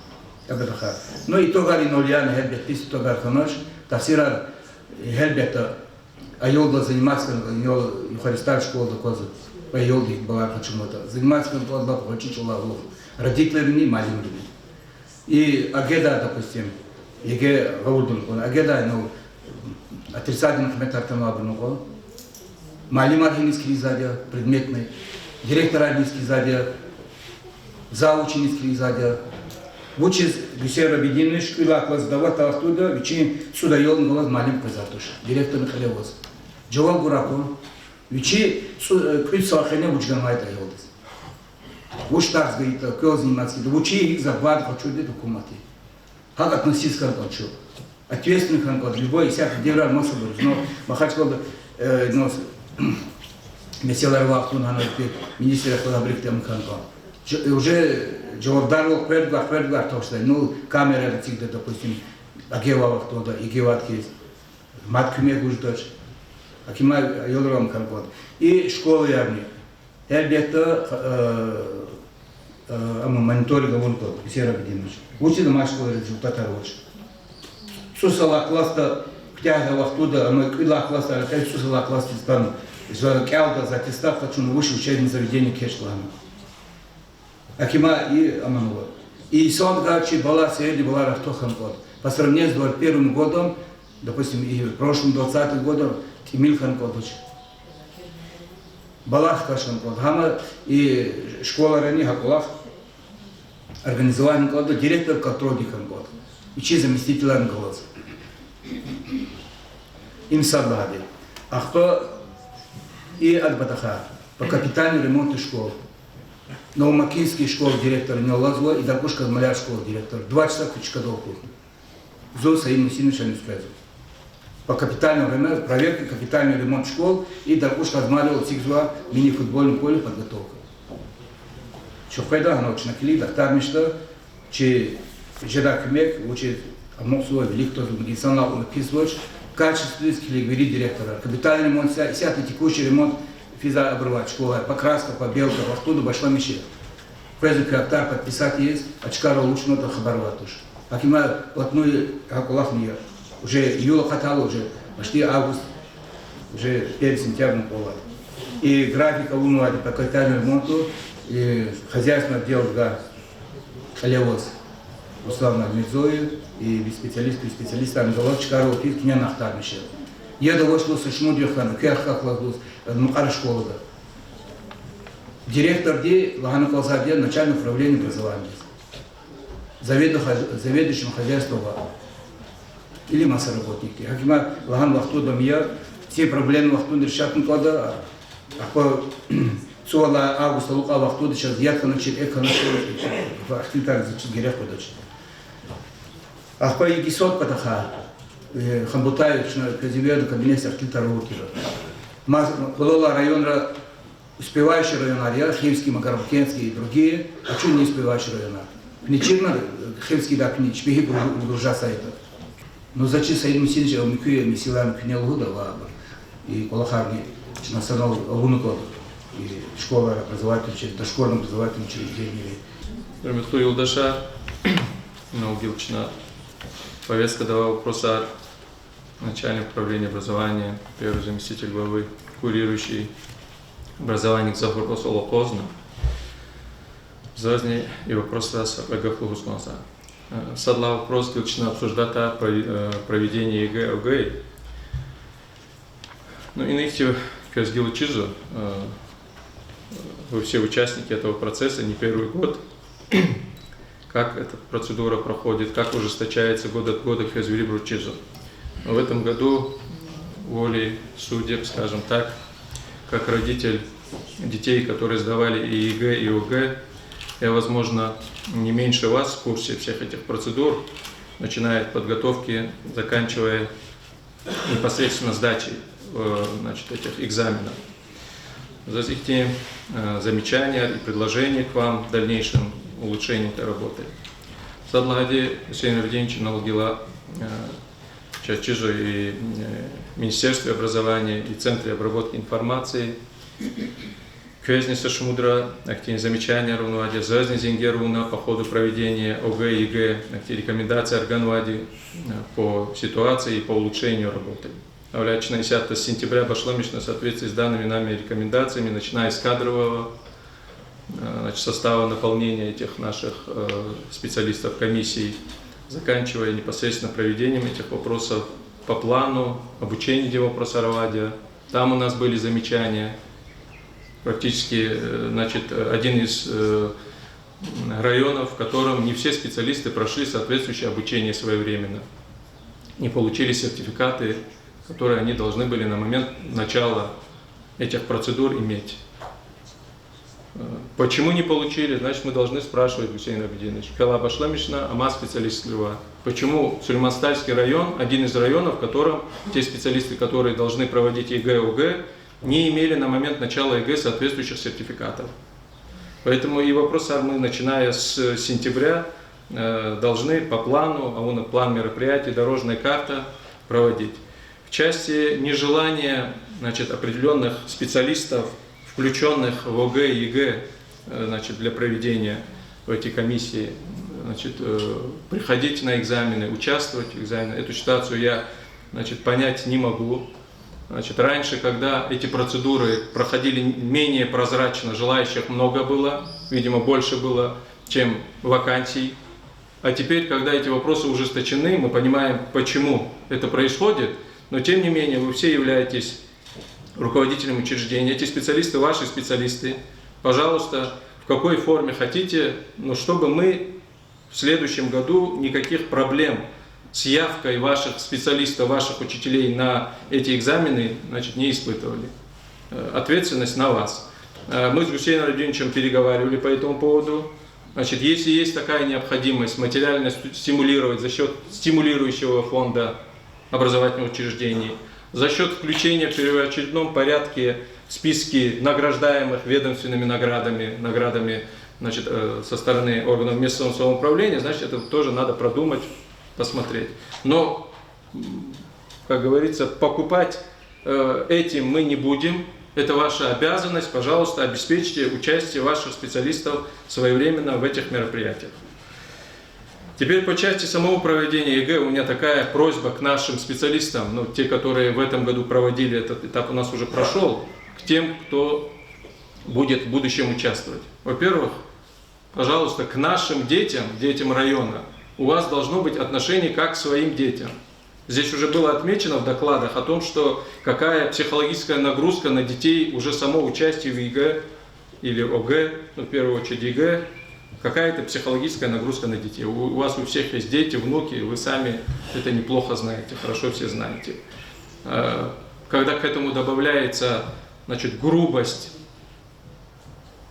Абетахар. Но и тогда и нольян хельбет писать тогда ханош, тафсира хельбета айолда заниматься, юхаристар школа козы, айолда была почему-то. Заниматься коза хочет уловлов. Родители не маленькие. И агеда, допустим, еге гаудун, агеда, ну, отрицательный комментарий там абрунуко. Малим архинский задя, предметный, директор архинский задя, заученский задя. Учит беседа объединенная школа класс давать оттуда, вечер сюда елн голос малим казатуш, директор Михайловос. Джавал Гуракон, вечер крит сахарня учган майта елдис. Уж так говорит, кто занимается, учи их зарплату хочу для документы. Как относиться к этому? Ответственный ханкод, любой всякий делал массу был, но махачкод, но меселар вахтун ханкод, министр хлабрик тем ханкод. Уже Джордан предгар то что, ну камера всегда, допустим, агева вахтода, игеватки, маткуме гуждач, акима йодрам ханкод. И школы ярни. Элбетта мониторинга вон тот, все рабдимыч. Учит домашнего результата лучше. Сусала класса, ктяга вахтуда, мы квила класса, а как сусала класса стан, жара кялда за тестав, хочу на высшее учебное заведение кешлана. Акима и Аманова. И сон гачи была среди была рахтохан год. По сравнению с 21 годом, допустим, и прошлым 20 годом, Тимильхан Кодыч. Балах Кашан Код. Хама и школа Рани Хакулах организован года директор Катрогихан Код. И чи заместитель голос. Им Сабади. А кто и Альбатаха по капитальному ремонту школ. Новомакинский школ директор не лазло и Дакушка Маляр школ директор. 2 часа кучка долгу. Зол Саим Мусинович не сказал. По капитальному ремонту, проверка капитальный ремонт школ и Дакушка размаливал цикзуа мини-футбольное поле подготовка. Шофайда научно кли, доктор мечта, че жедак мек, учит амоксуа велик тоже медицинал написываешь, качественный говорит директора. Капитальный ремонт, вся текущий ремонт физа обрывать школа, покраска, побелка, оттуда пошла мечта. Презик актар подписать есть, очкара лучше надо хабарвать уж. Акима плотной акулах не уже июля хатало уже почти август, уже перед сентябрем полад. И графика лунуади по капитальному ремонту и хозяйственный отдел га Халевоз Руслан Альмидзоев и специалисты Анголовчика Ротит к нянахтар мешел. Я довольно слышно дёхан, кехах лагус, мукар школа. Директор Ди Лагана Колзадия, начальник управления образования. Заведующим хозяйством или масса работники. Хакима Лаган Вахтуда Мия, все проблемы Вахтуда решат никогда, а по Суала августа Лука Вахтуда сейчас ядка начали, эко начали, Ахтитар зачит герев подачи. А по Егисот Патаха, Хамбутаевич на Казимеду кабинете Ахтитар Лукира. Холола района, успевающий районар, я, Химский, Макаровкенский и другие, а что не успевающий районар? Кничирна, Химский, да, Книч, Пехи, Гружа Сайта. Но зачем Саид Мусинович, Алмикуя, Мисилами, Кнелгуда, Лаба, и Колахарни, национал Лунукот, и школа образовательная, дошкольное образовательное учреждение. Рамитху Юлдаша, Наугилчна, повестка дала вопроса начальник управления образования, первый заместитель главы, курирующий образование Захурбос Олопозна, Зазни и вопрос раз о Гахлугусмаса. Садла вопрос Гилчна обсуждать проведение ЕГЭ ОГЭ. Ну и нынче Казгилу Чижу, вы все участники этого процесса, не первый год, как эта процедура проходит, как ужесточается год от года Казвилибру Чижу. В этом году волей судеб, скажем так, как родитель детей, которые сдавали и ЕГЭ, и ОГЭ, я, возможно, не меньше вас в курсе всех этих процедур, начиная от подготовки, заканчивая непосредственно сдачей этих экзаменов. За эти замечания и предложения к вам в дальнейшем улучшению этой работы. Садлагади Хусейн Евгеньевич налогила Чачижу и Министерстве образования и Центре обработки информации. Квезни Сашмудра, активные замечания Рунвади, Зазни Зингеруна по ходу проведения ОГЭ и ЕГЭ, рекомендации Арганвади по ситуации и по улучшению работы. с сентября Башламишна в соответствии с данными нами рекомендациями, начиная с кадрового состава наполнения этих наших специалистов комиссий, заканчивая непосредственно проведением этих вопросов по плану, обучения Дева-Прасаравадия. Там у нас были замечания. Практически, один из районов, в котором не все специалисты прошли соответствующее обучение своевременно, не получили сертификаты, которые они должны были на момент начала этих процедур иметь. Почему не получили? Значит, мы должны спрашивать, Гусейн Абидинович, Кала Башламишна, ама специалист Льва. Почему Сулейманстальский район, один из районов, в котором те специалисты, которые должны проводить ЕГЭ, ОГЭ, не имели на момент начала ЕГЭ соответствующих сертификатов. Поэтому и вопрос мы, начиная с сентября, должны по плану, план мероприятий, дорожная карта проводить. В части нежелания определенных специалистов, включенных в ОГЭ и ЕГЭ для проведения в эти комиссии, приходить на экзамены, участвовать в экзаменах, эту ситуацию я понять не могу. Раньше, когда эти процедуры проходили менее прозрачно, желающих много было, видимо, больше было, чем вакансий. А теперь, когда эти вопросы ужесточены, мы понимаем, почему это происходит, но тем не менее вы все являетесь руководителем учреждения, эти специалисты, ваши специалисты. Пожалуйста, в какой форме хотите, но чтобы мы в следующем году никаких проблем с явкой ваших специалистов, ваших учителей на эти экзамены не испытывали. Ответственность на вас. Мы с Гусейном Радиновичем переговаривали по этому поводу. Если есть такая необходимость материально стимулировать за счет стимулирующего фонда образовательных учреждений, за счет включения в первоочередном порядке в списки награждаемых ведомственными наградами со стороны органов местного самоуправления, значит, это тоже надо продумать, посмотреть. Но, как говорится, покупать этим мы не будем. Это ваша обязанность. Пожалуйста, обеспечьте участие ваших специалистов своевременно в этих мероприятиях. Теперь по части самого проведения ЕГЭ у меня такая просьба к нашим специалистам, те, которые в этом году проводили этот этап, у нас уже прошел, к тем, кто будет в будущем участвовать. Во-первых, пожалуйста, к нашим детям района, у вас должно быть отношение как к своим детям. Здесь уже было отмечено в докладах о том, что какая психологическая нагрузка на детей уже само участие в ЕГЭ или ОГЭ, в первую очередь ЕГЭ, какая-то психологическая нагрузка на детей. У вас у всех есть дети, внуки, вы сами это неплохо знаете, хорошо все знаете. Когда к этому добавляется грубость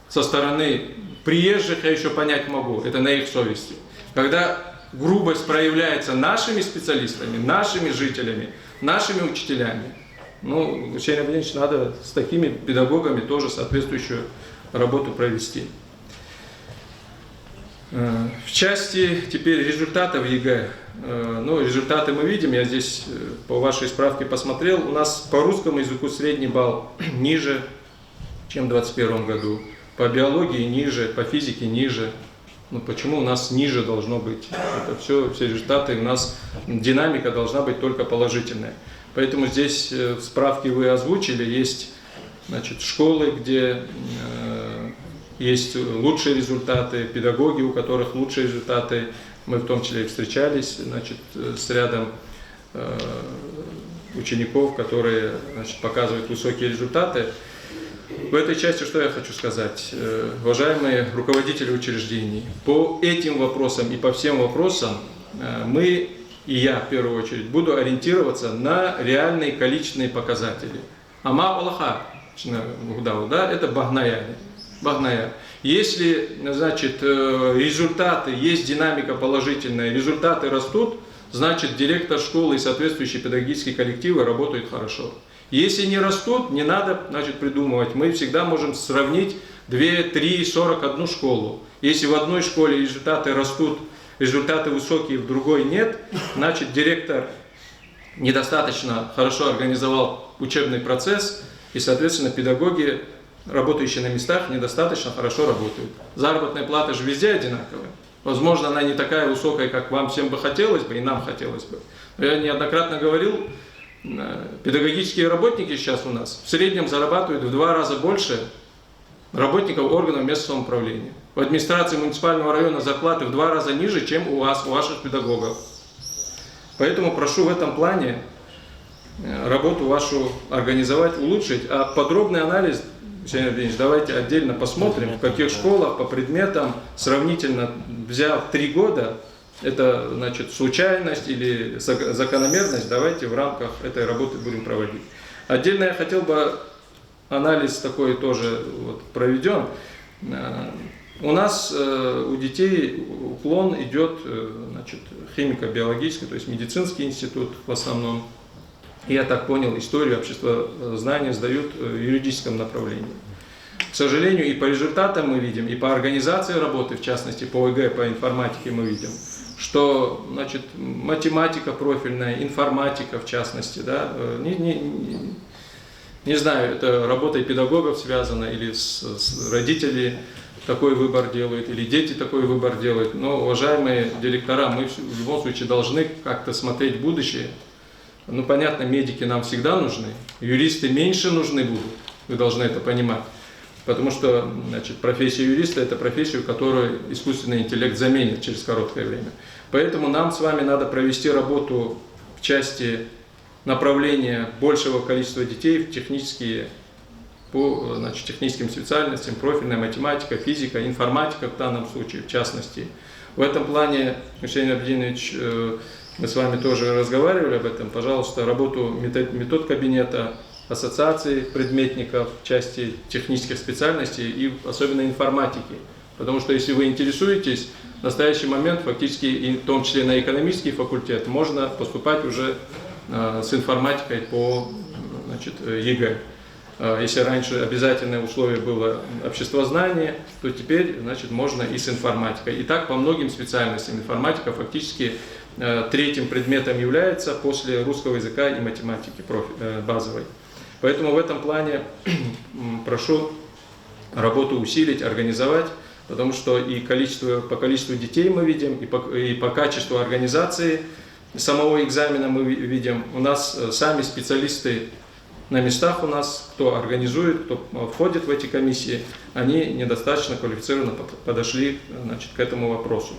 со стороны приезжих, я еще понять могу, это на их совести. Когда грубость проявляется нашими специалистами, нашими жителями, нашими учителями, Гусейн Абидинович, надо с такими педагогами тоже соответствующую работу провести. В части теперь результатов ЕГЭ. Результаты мы видим, я здесь по вашей справке посмотрел, у нас по русскому языку средний балл ниже, чем в 2021 году, по биологии ниже, по физике ниже. Почему у нас ниже должно быть? Это все результаты, у нас динамика должна быть только положительная. Поэтому здесь в справке вы озвучили, есть школы, где есть лучшие результаты, педагоги, у которых лучшие результаты. Мы в том числе встречались с рядом учеников, которые показывают высокие результаты. В этой части что я хочу сказать? Уважаемые руководители учреждений, по этим вопросам и по всем вопросам мы, и я в первую очередь, буду ориентироваться на реальные количественные показатели. Ама Аллаха, это Багная. Если, результаты, есть динамика положительная, результаты растут, значит, директор школы и соответствующие педагогические коллективы работают хорошо. Если не растут, не надо, придумывать. Мы всегда можем сравнить 2, 3, 41 школу. Если в одной школе результаты растут, результаты высокие, в другой нет, значит, директор недостаточно хорошо организовал учебный процесс, и, соответственно, педагоги, работающие на местах, недостаточно хорошо работают. Заработная плата же везде одинаковая. Возможно, она не такая высокая, как вам всем бы хотелось бы, и нам хотелось бы. Но я неоднократно говорил, педагогические работники сейчас у нас в среднем зарабатывают в 2 раза больше работников органов местного самоуправления. В администрации муниципального района зарплаты в 2 раза ниже, чем у вас, у ваших педагогов. Поэтому прошу в этом плане работу вашу организовать, улучшить. А подробный анализ, Евгений Евгеньевич, давайте отдельно посмотрим, в каких школах по предметам, сравнительно взяв 3 года, это значит случайность или закономерность, давайте в рамках этой работы будем проводить. Отдельно я хотел бы анализ такой тоже вот проведен. У нас у детей уклон идет, значит, химико-биологический, то есть медицинский институт в основном. Я так понял, историю, обществознания сдают в юридическом направлении. К сожалению, и по результатам мы видим, и по организации работы, в частности по ЕГЭ, по информатике мы видим, что, значит, математика профильная, информатика в частности, да, не знаю, это работой педагогов связано, или с родителей такой выбор делают, или дети такой выбор делают. Но, уважаемые директора, мы в любом случае должны как-то смотреть в будущее. Ну, понятно, медики нам всегда нужны, юристы меньше нужны будут, вы должны это понимать. Потому что, значит, профессия юриста – это профессия, которую искусственный интеллект заменит через короткое время. Поэтому нам с вами надо провести работу в части направления большего количества детей в технические, по, значит, техническим специальностям, профильная математика, физика, информатика в данном случае, в частности. В этом плане, Евгений Абдинович, мы с вами тоже разговаривали об этом. Пожалуйста, работу метод кабинета, ассоциации предметников в части технических специальностей и особенно информатики. Потому что если вы интересуетесь, в настоящий момент фактически, и в том числе на экономический факультет, можно поступать уже с информатикой по, значит, ЕГЭ. Если раньше обязательное условие было обществознание, то теперь, значит, можно и с информатикой. И так по многим специальностям информатика фактически 3-м предметом является после русского языка и математики базовой. Поэтому в этом плане прошу работу усилить, организовать, потому что и по количеству детей мы видим, и по качеству организации самого экзамена мы видим. У нас сами специалисты на местах у нас, кто организует, кто входит в эти комиссии, они недостаточно квалифицированно подошли, значит, к этому вопросу.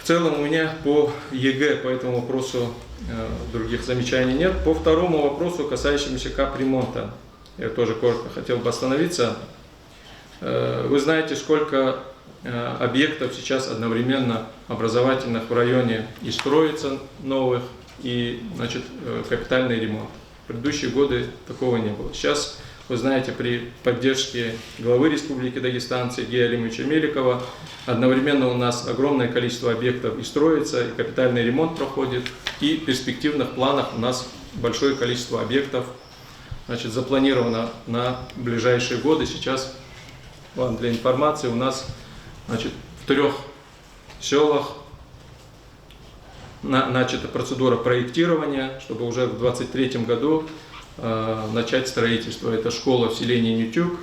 В целом у меня по ЕГЭ по этому вопросу других замечаний нет. По второму вопросу, касающемуся капремонта, я тоже коротко хотел бы остановиться. Вы знаете, сколько объектов сейчас одновременно образовательных в районе и строится новых, и, значит, капитальный ремонт. В предыдущие годы такого не было. Сейчас, вы знаете, при поддержке главы Республики Дагестан Сергея Алимовича Меликова одновременно у нас огромное количество объектов и строится, и капитальный ремонт проходит, и в перспективных планах у нас большое количество объектов, значит, запланировано на ближайшие годы. Сейчас, вам для информации, у нас, значит, в 3 селах начата процедура проектирования, чтобы уже в 2023 году начать строительство. Это школа в селении Нютюк,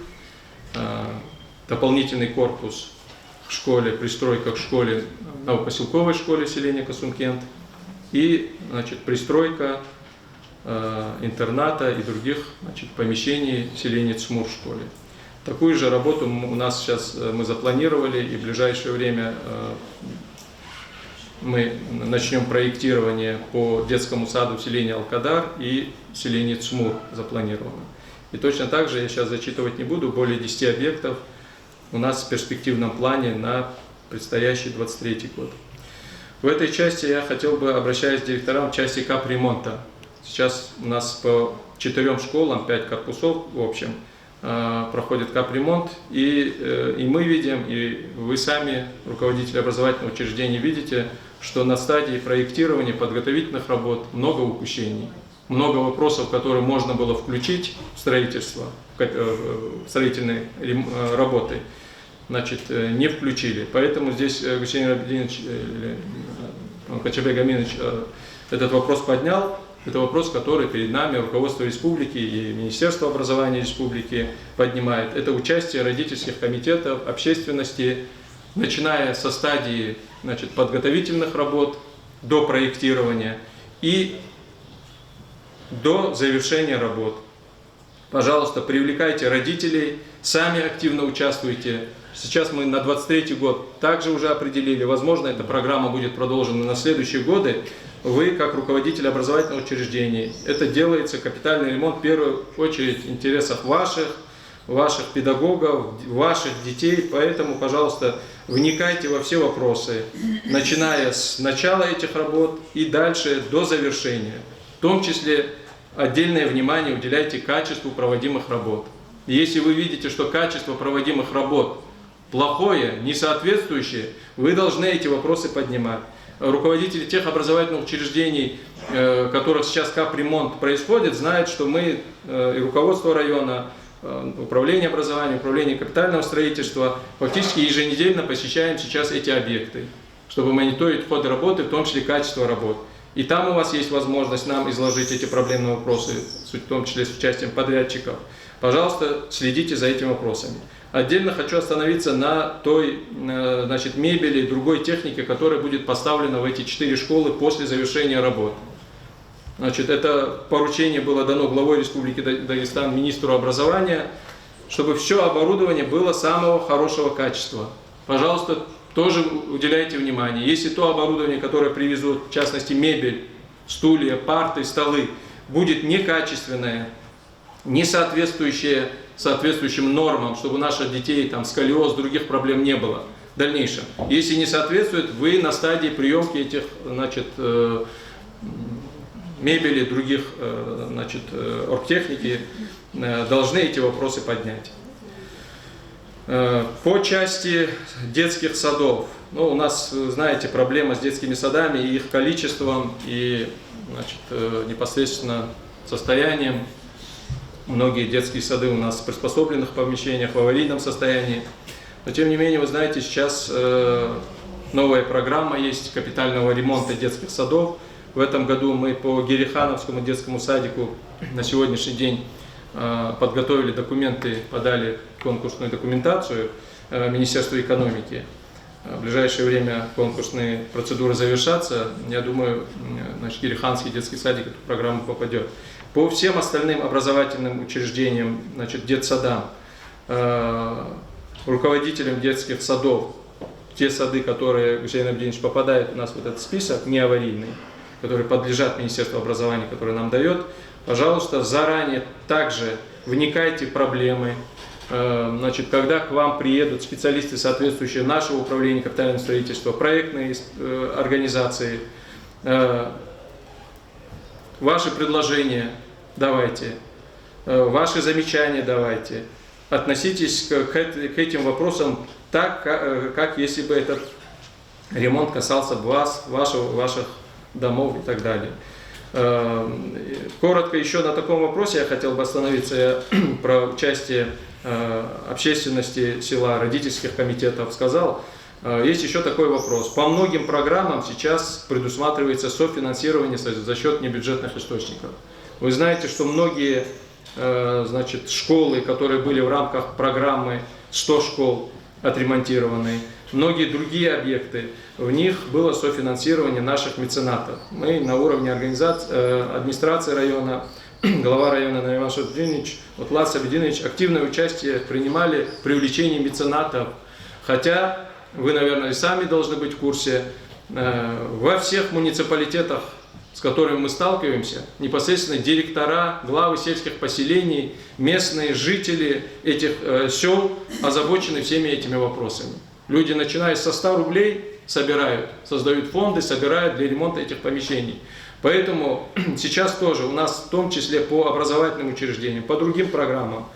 дополнительный корпус в школе, пристройка к школе, новопоселковой школе селения Касумкент и, значит, пристройка интерната и других, значит, помещений в селении Цмур в школе. Такую же работу у нас сейчас мы запланировали, и в ближайшее время мы начнем проектирование по детскому саду в селении Алкадар и в селении Цмур запланировано. И точно так же, я сейчас зачитывать не буду, более 10 объектов у нас в перспективном плане на предстоящий 23 год. В этой части я хотел бы, обращаясь к директорам, в части капремонта. Сейчас у нас по 4 школам, 5 корпусов в общем, проходит капремонт, и мы видим, и вы сами, руководители образовательного учреждения, видите, что на стадии проектирования, подготовительных работ много упущений, много вопросов, которые можно было включить в строительство, в строительные работы, значит, не включили. Поэтому здесь Гусейн Абдинович, Качабек Аминович этот вопрос поднял. Это вопрос, который перед нами руководство республики и Министерство образования республики поднимает. Это участие родительских комитетов, общественности, начиная со стадии, значит, подготовительных работ до проектирования и до завершения работ. Пожалуйста, привлекайте родителей, сами активно участвуйте. Сейчас мы на 23-й год также уже определили, возможно, эта программа будет продолжена на следующие годы. Вы, как руководитель образовательного учреждения, это делается капитальный ремонт в первую очередь в интересах ваших педагогов, ваших детей. Поэтому, пожалуйста, вникайте во все вопросы, начиная с начала этих работ и дальше до завершения. В том числе отдельное внимание уделяйте качеству проводимых работ. И если вы видите, что качество проводимых работ плохое, несоответствующее, вы должны эти вопросы поднимать. Руководители тех образовательных учреждений, в которых сейчас капремонт происходит, знают, что мы, и руководство района, управление образования, управление капитального строительства, фактически еженедельно посещаем сейчас эти объекты, чтобы мониторить ход работы, в том числе качество работ. И там у вас есть возможность нам изложить эти проблемные вопросы, в том числе с участием подрядчиков. Пожалуйста, следите за этими вопросами. Отдельно хочу остановиться на той мебели, другой технике, которая будет поставлена в эти 4 школы после завершения работ. Это поручение было дано главой Республики Дагестан, министру образования, чтобы все оборудование было самого хорошего качества. Пожалуйста, тоже уделяйте внимание. Если то оборудование, которое привезут, в частности мебель, стулья, парты, столы, будет некачественное, не соответствующее соответствующим нормам, чтобы у наших детей там сколиоз, других проблем не было в дальнейшем. Если не соответствует, вы на стадии приемки этих мебели, других оргтехники должны эти вопросы поднять. По части детских садов. У нас, знаете, проблема с детскими садами и их количеством, и непосредственно состоянием. Многие детские сады у нас в приспособленных помещениях, в аварийном состоянии. Но тем не менее, вы знаете, сейчас новая программа есть капитального ремонта детских садов. В этом году мы по Герихановскому детскому садику на сегодняшний день подготовили документы, подали конкурсную документацию Министерству экономики. В ближайшее время конкурсные процедуры завершатся. Я думаю, Гериханский детский садик в эту программу попадет. По всем остальным образовательным учреждениям, детсадам, руководителям детских садов, те сады, которые, Гусейн Абдинович, попадают у нас в этот список, не аварийный, которые подлежат Министерству образования, которое нам дает, пожалуйста, заранее также вникайте в проблемы. Когда к вам приедут специалисты, соответствующие нашего управления капитального строительства, проектные организации, ваши предложения давайте, ваши замечания давайте. Относитесь к этим вопросам так, как если бы этот ремонт касался вас, ваших домов и так далее. Коротко еще на таком вопросе я хотел бы остановиться. Я про участие общественности села, родительских комитетов сказал. Есть еще такой вопрос. По многим программам сейчас предусматривается софинансирование за счет небюджетных источников. Вы знаете, что многие школы, которые были в рамках программы 100 школ отремонтированы, многие другие объекты, в них было софинансирование наших меценатов. Мы на уровне администрации района, глава района Нариман Шабдинович, Лас Абдинович активное участие принимали в привлечении меценатов. Хотя, вы, наверное, и сами должны быть в курсе, во всех муниципалитетах, с которыми мы сталкиваемся, непосредственно директора, главы сельских поселений, местные жители этих сел озабочены всеми этими вопросами. Люди, начиная со 100 рублей, собирают, создают фонды, собирают для ремонта этих помещений. Поэтому сейчас тоже у нас, в том числе по образовательным учреждениям, по другим программам,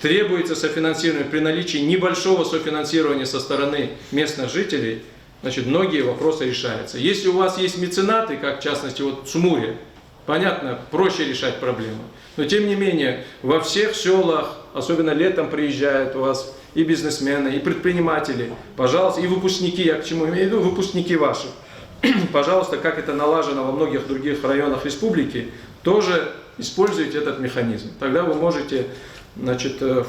требуется софинансирование при наличии небольшого софинансирования со стороны местных жителей. Многие вопросы решаются. Если у вас есть меценаты, как в частности в Сумуре, понятно, проще решать проблемы. Но тем не менее, во всех селах, особенно летом приезжают у вас и бизнесмены, и предприниматели, пожалуйста, и выпускники, я к чему имею в виду, выпускники ваши. Пожалуйста, как это налажено во многих других районах республики, тоже используйте этот механизм. Тогда вы можете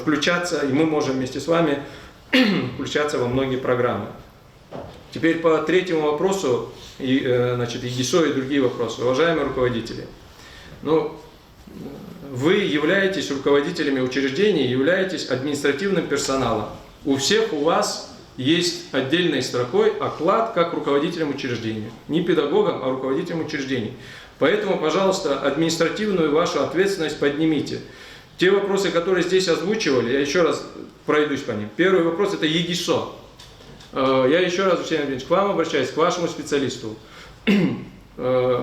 включаться, и мы можем вместе с вами включаться во многие программы. Теперь по третьему вопросу, ЕГИСО и другие вопросы. Уважаемые руководители, Ну, вы являетесь руководителями учреждений, являетесь административным персоналом. У всех у вас есть отдельной строкой оклад как руководителям учреждения. Не педагогам, а руководителям учреждений. Поэтому, пожалуйста, административную вашу ответственность поднимите. Те вопросы, которые здесь озвучивали, я еще раз пройдусь по ним. Первый вопрос – это ЕГИСО. Я еще раз, Евгений Андреевич, к вам обращаюсь, к вашему специалисту.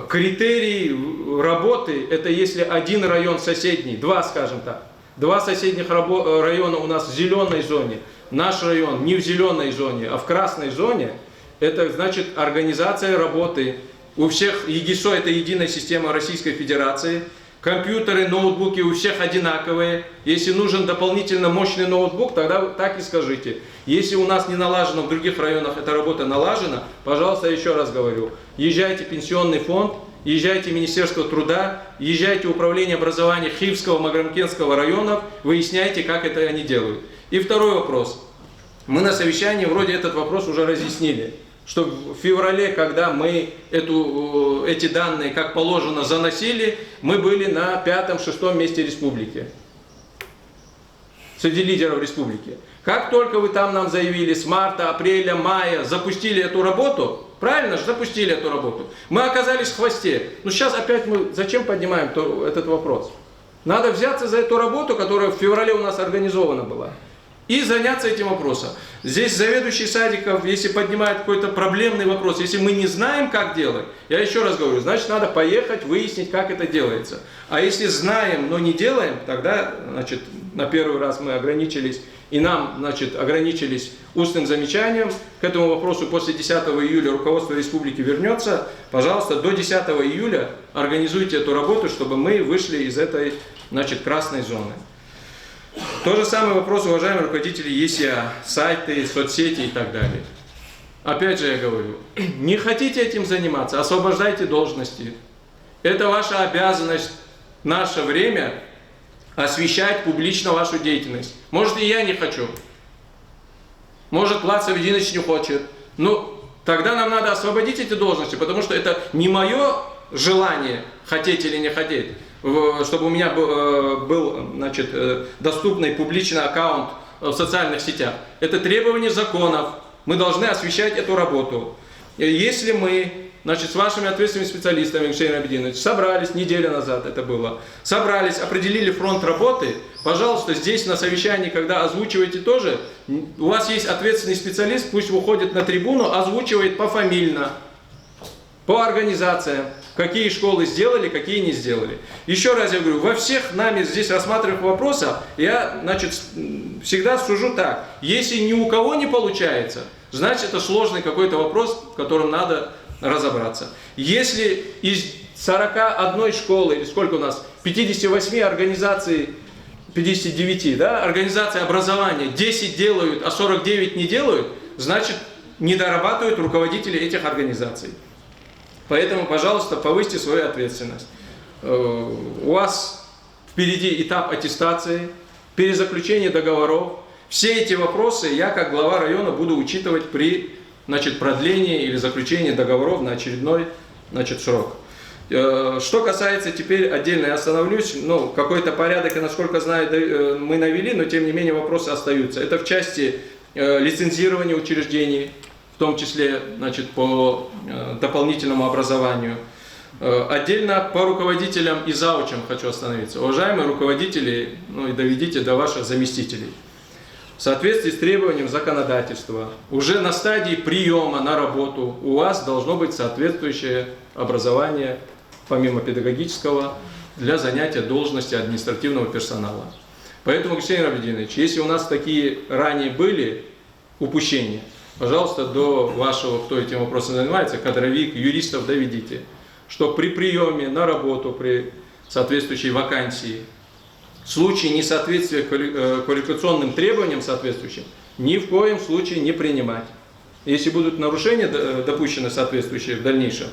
Критерий работы – это если один район соседний, два, скажем так. Два соседних района у нас в зеленой зоне. Наш район не в зеленой зоне, а в красной зоне. Это значит организация работы. У всех ЕГИСО – это единая система Российской Федерации. Компьютеры, ноутбуки у всех одинаковые. Если нужен дополнительно мощный ноутбук, тогда так и скажите. Если у нас не налажено, в других районах эта работа налажена, пожалуйста, еще раз говорю, езжайте в пенсионный фонд, езжайте в Министерство труда, езжайте в Управление образования Хивского, Маграмкентского районов, выясняйте, как это они делают. И второй вопрос. Мы на совещании вроде этот вопрос уже разъяснили. Что в феврале, когда мы эти данные, как положено, заносили, мы были на 5-6 месте республики. Среди лидеров республики. Как только вы там нам заявили, с марта, апреля, мая запустили эту работу, правильно же, запустили эту работу, мы оказались в хвосте. Но сейчас опять мы зачем поднимаем этот вопрос? Надо взяться за эту работу, которая в феврале у нас организована была. И заняться этим вопросом. Здесь заведующий садиков, если поднимает какой-то проблемный вопрос, если мы не знаем, как делать, я еще раз говорю, значит, надо поехать, выяснить, как это делается. А если знаем, но не делаем, тогда, значит, на первый раз мы ограничились, и нам, значит, ограничились устным замечанием. К этому вопросу после 10 июля руководство республики вернется. Пожалуйста, до 10 июля организуйте эту работу, чтобы мы вышли из этой, значит, красной зоны. То же самый вопрос, уважаемые руководители ЕСИА, сайты, соцсети и так далее. Опять же я говорю, не хотите этим заниматься, освобождайте должности. Это ваша обязанность в наше время освещать публично вашу деятельность. Может, и я не хочу. Может, Влад Савединович не хочет. Ну, тогда нам надо освободить эти должности, потому что это не мое желание, хотеть или не хотеть, чтобы у меня был, значит, доступный публичный аккаунт в социальных сетях. Это требование законов. Мы должны освещать эту работу. Если мы, значит, с вашими ответственными специалистами, Евгений Абединович, собрались, неделю назад это было, собрались, определили фронт работы, пожалуйста, здесь на совещании, когда озвучиваете тоже, у вас есть ответственный специалист, пусть выходит на трибуну, озвучивает пофамильно, по организациям, какие школы сделали, какие не сделали. Еще раз я говорю, во всех нами здесь рассматриваемых вопросах я, значит, всегда сужу так. Если ни у кого не получается, значит, это сложный какой-то вопрос, в котором надо разобраться. Если из 41 школы, или сколько у нас, 58 организаций, 59, да, организаций образования, 10 делают, а 49 не делают, значит, не дорабатывают руководители этих организаций. Поэтому, пожалуйста, повысьте свою ответственность. У вас впереди этап аттестации, перезаключения договоров. Все эти вопросы я, как глава района, буду учитывать при, значит, продлении или заключении договоров на очередной, значит, срок. Что касается теперь, отдельно я остановлюсь, ну, какой-то порядок, я, насколько знаю, мы навели, но тем не менее вопросы остаются. Это в части лицензирования учреждений, в том числе, значит, по дополнительному образованию. Отдельно по руководителям и заучам хочу остановиться. Уважаемые руководители, ну и доведите до ваших заместителей. В соответствии с требованием законодательства, уже на стадии приема на работу у вас должно быть соответствующее образование, помимо педагогического, для занятия должности административного персонала. Поэтому, Евгений Абединович, если у нас такие ранее были упущения, пожалуйста, до вашего, кто этим вопросом занимается, кадровик, юристов доведите, что при приеме на работу, при соответствующей вакансии, в случае несоответствия квалификационным требованиям соответствующим, ни в коем случае не принимать. Если будут нарушения допущены соответствующие в дальнейшем,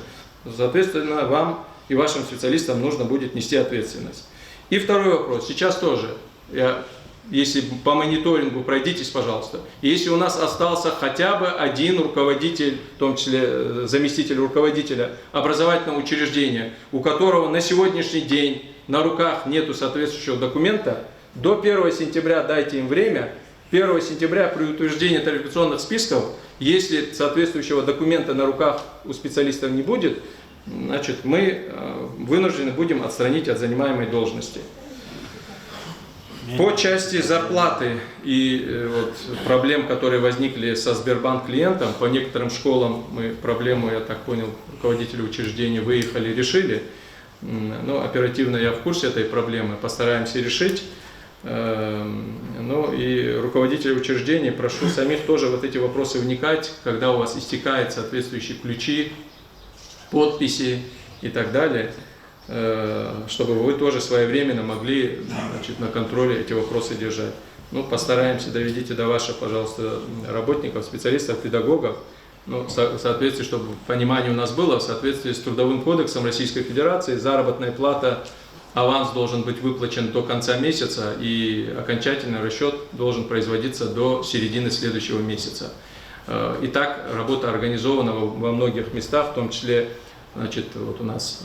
соответственно, вам и вашим специалистам нужно будет нести ответственность. И второй вопрос. Сейчас тоже я если по мониторингу пройдитесь, пожалуйста, если у нас остался хотя бы один руководитель, в том числе заместитель руководителя образовательного учреждения, у которого на сегодняшний день на руках нету соответствующего документа, до 1 сентября дайте им время. 1 сентября при утверждении тарификационных списков, если соответствующего документа на руках у специалистов не будет, значит, мы вынуждены будем отстранить от занимаемой должности. По части зарплаты и вот, проблем, которые возникли со Сбербанк клиентом, по некоторым школам мы проблему, я так понял, руководители учреждений выехали, решили. Но оперативно я в курсе этой проблемы, постараемся решить. Ну и руководителей учреждений прошу самих тоже вот эти вопросы вникать, когда у вас истекают соответствующие ключи, подписи и так далее, чтобы вы тоже своевременно могли, значит, на контроле эти вопросы держать. Ну, постараемся, доведите до ваших, пожалуйста, работников, специалистов, педагогов, ну, в соответствии, чтобы понимание у нас было, в соответствии с Трудовым кодексом Российской Федерации, заработная плата, аванс должен быть выплачен до конца месяца, и окончательный расчет должен производиться до середины следующего месяца. Итак, работа организована во многих местах, в том числе, значит, вот у нас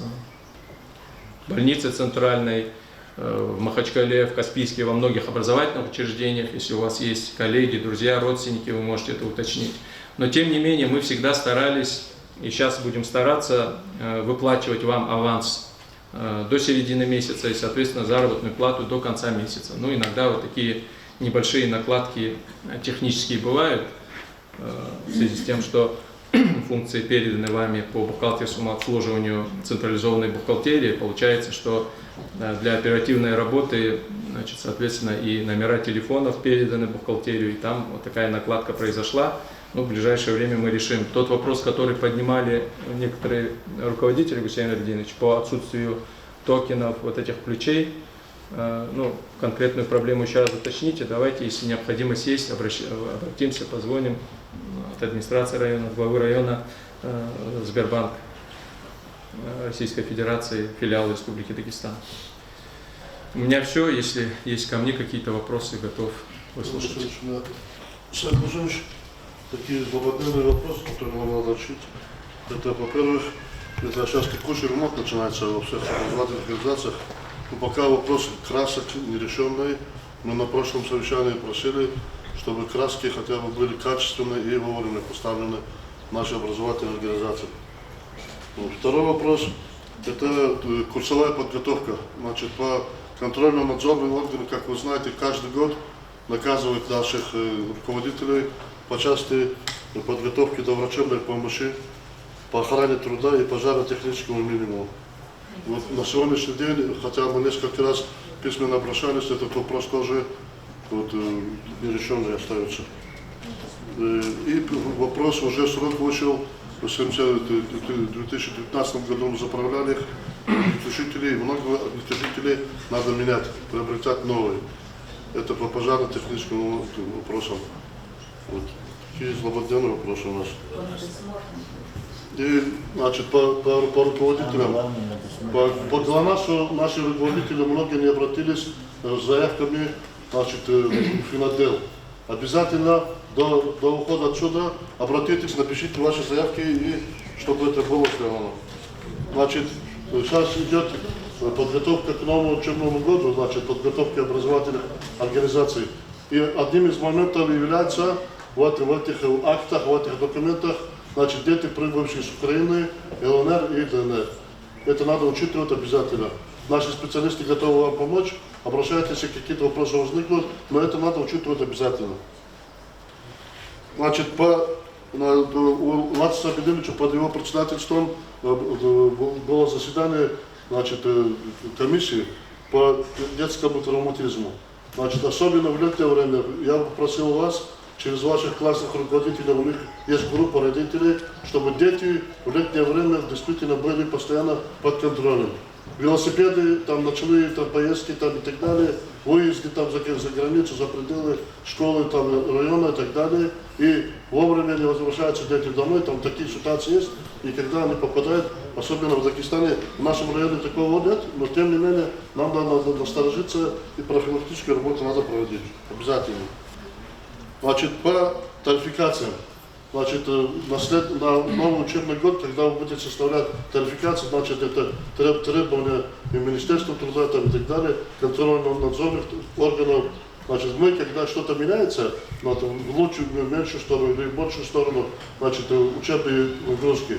в больнице центральной, в Махачкале, в Каспийске, во многих образовательных учреждениях. Если у вас есть коллеги, друзья, родственники, вы можете это уточнить. Но тем не менее мы всегда старались, и сейчас будем стараться выплачивать вам аванс до середины месяца и, соответственно, заработную плату до конца месяца. Ну, иногда вот такие небольшие накладки технические бывают в связи с тем, что функции переданы вами по бухгалтерскому обслуживанию централизованной бухгалтерии. Получается, что для оперативной работы, значит, соответственно, и номера телефонов переданы в бухгалтерию, и там вот такая накладка произошла. Ну, в ближайшее время мы решим. Тот вопрос, который поднимали некоторые руководители, Гусейн Альдинович, по отсутствию токенов, вот этих ключей, ну, конкретную проблему еще раз уточните. Давайте, если необходимость есть, обратимся, позвоним от администрации района, от главы района Сбербанк Российской Федерации, филиал Республики Дагестан. У меня все. Если есть ко мне какие-то вопросы, готов выслушать. Такие злободневные вопросы, которые нам надо решить. Это, во-первых, это сейчас текущий ремонт начинается во всех образовательных организациях. Но пока вопрос красок нерешенный, мы на прошлом совещании просили, чтобы краски хотя бы были качественные и вовремя поставлены в наши образовательные организации. Второй вопрос – это курсовая подготовка. Значит, по контрольно-надзорным органам, как вы знаете, каждый год наказывают наших руководителей по части подготовки до врачебной помощи, по охране труда и пожаротехническому минимуму. Вот на сегодняшний день, хотя мы несколько раз письменно обращались, этот вопрос тоже вот, нерешенный остается. И вопрос, уже срок вышел, в 2019 году мы заправляли их, огнетушителей, много огнетушителей надо менять, приобретать новые. Это по пожарно-техническим вопросам. Вот. Какие злободневные вопросы у нас. И, значит, по руководителям, по ГЛОНАССу наши руководители многие не обратились с заявками, значит, в Финотдел. Обязательно до ухода отсюда обратитесь, напишите ваши заявки, и чтобы это было сделано. Значит, сейчас идет подготовка к новому учебному году, значит, подготовка образовательных организаций. И одним из моментов является в этих актах, в этих документах, значит, дети, прибывшие с Украины, ЛНР и ДНР. Это надо учитывать обязательно. Наши специалисты готовы вам помочь, обращайтесь, если какие-то вопросы возникнут, но это надо учитывать обязательно. Значит, у Латиса Абединовича под его председательством было заседание, значит, комиссии по детскому травматизму. Значит, особенно в летнее время я попросил вас, через ваших классных руководителей, у них есть группа родителей, чтобы дети в летнее время действительно были постоянно под контролем. велосипеды, там ночные там, поездки там, и так далее, выезды там, за границу, за пределы школы, там, района и так далее. И вовремя не возвращаются дети домой, там такие ситуации есть. И когда они попадают, особенно в Дагестане, в нашем районе такого нет, но тем не менее нам надо насторожиться и профилактическую работу надо проводить. Обязательно. Значит, по тарификациям. Значит, на новый учебный год, когда вы будете составлять тарификацию, значит, это требования и Министерства труда там, и так далее, контрольно-надзорных органов. Значит, мы, когда что-то меняется, в лучшую, в меньшую сторону или в большую сторону, значит, учебные нагрузки,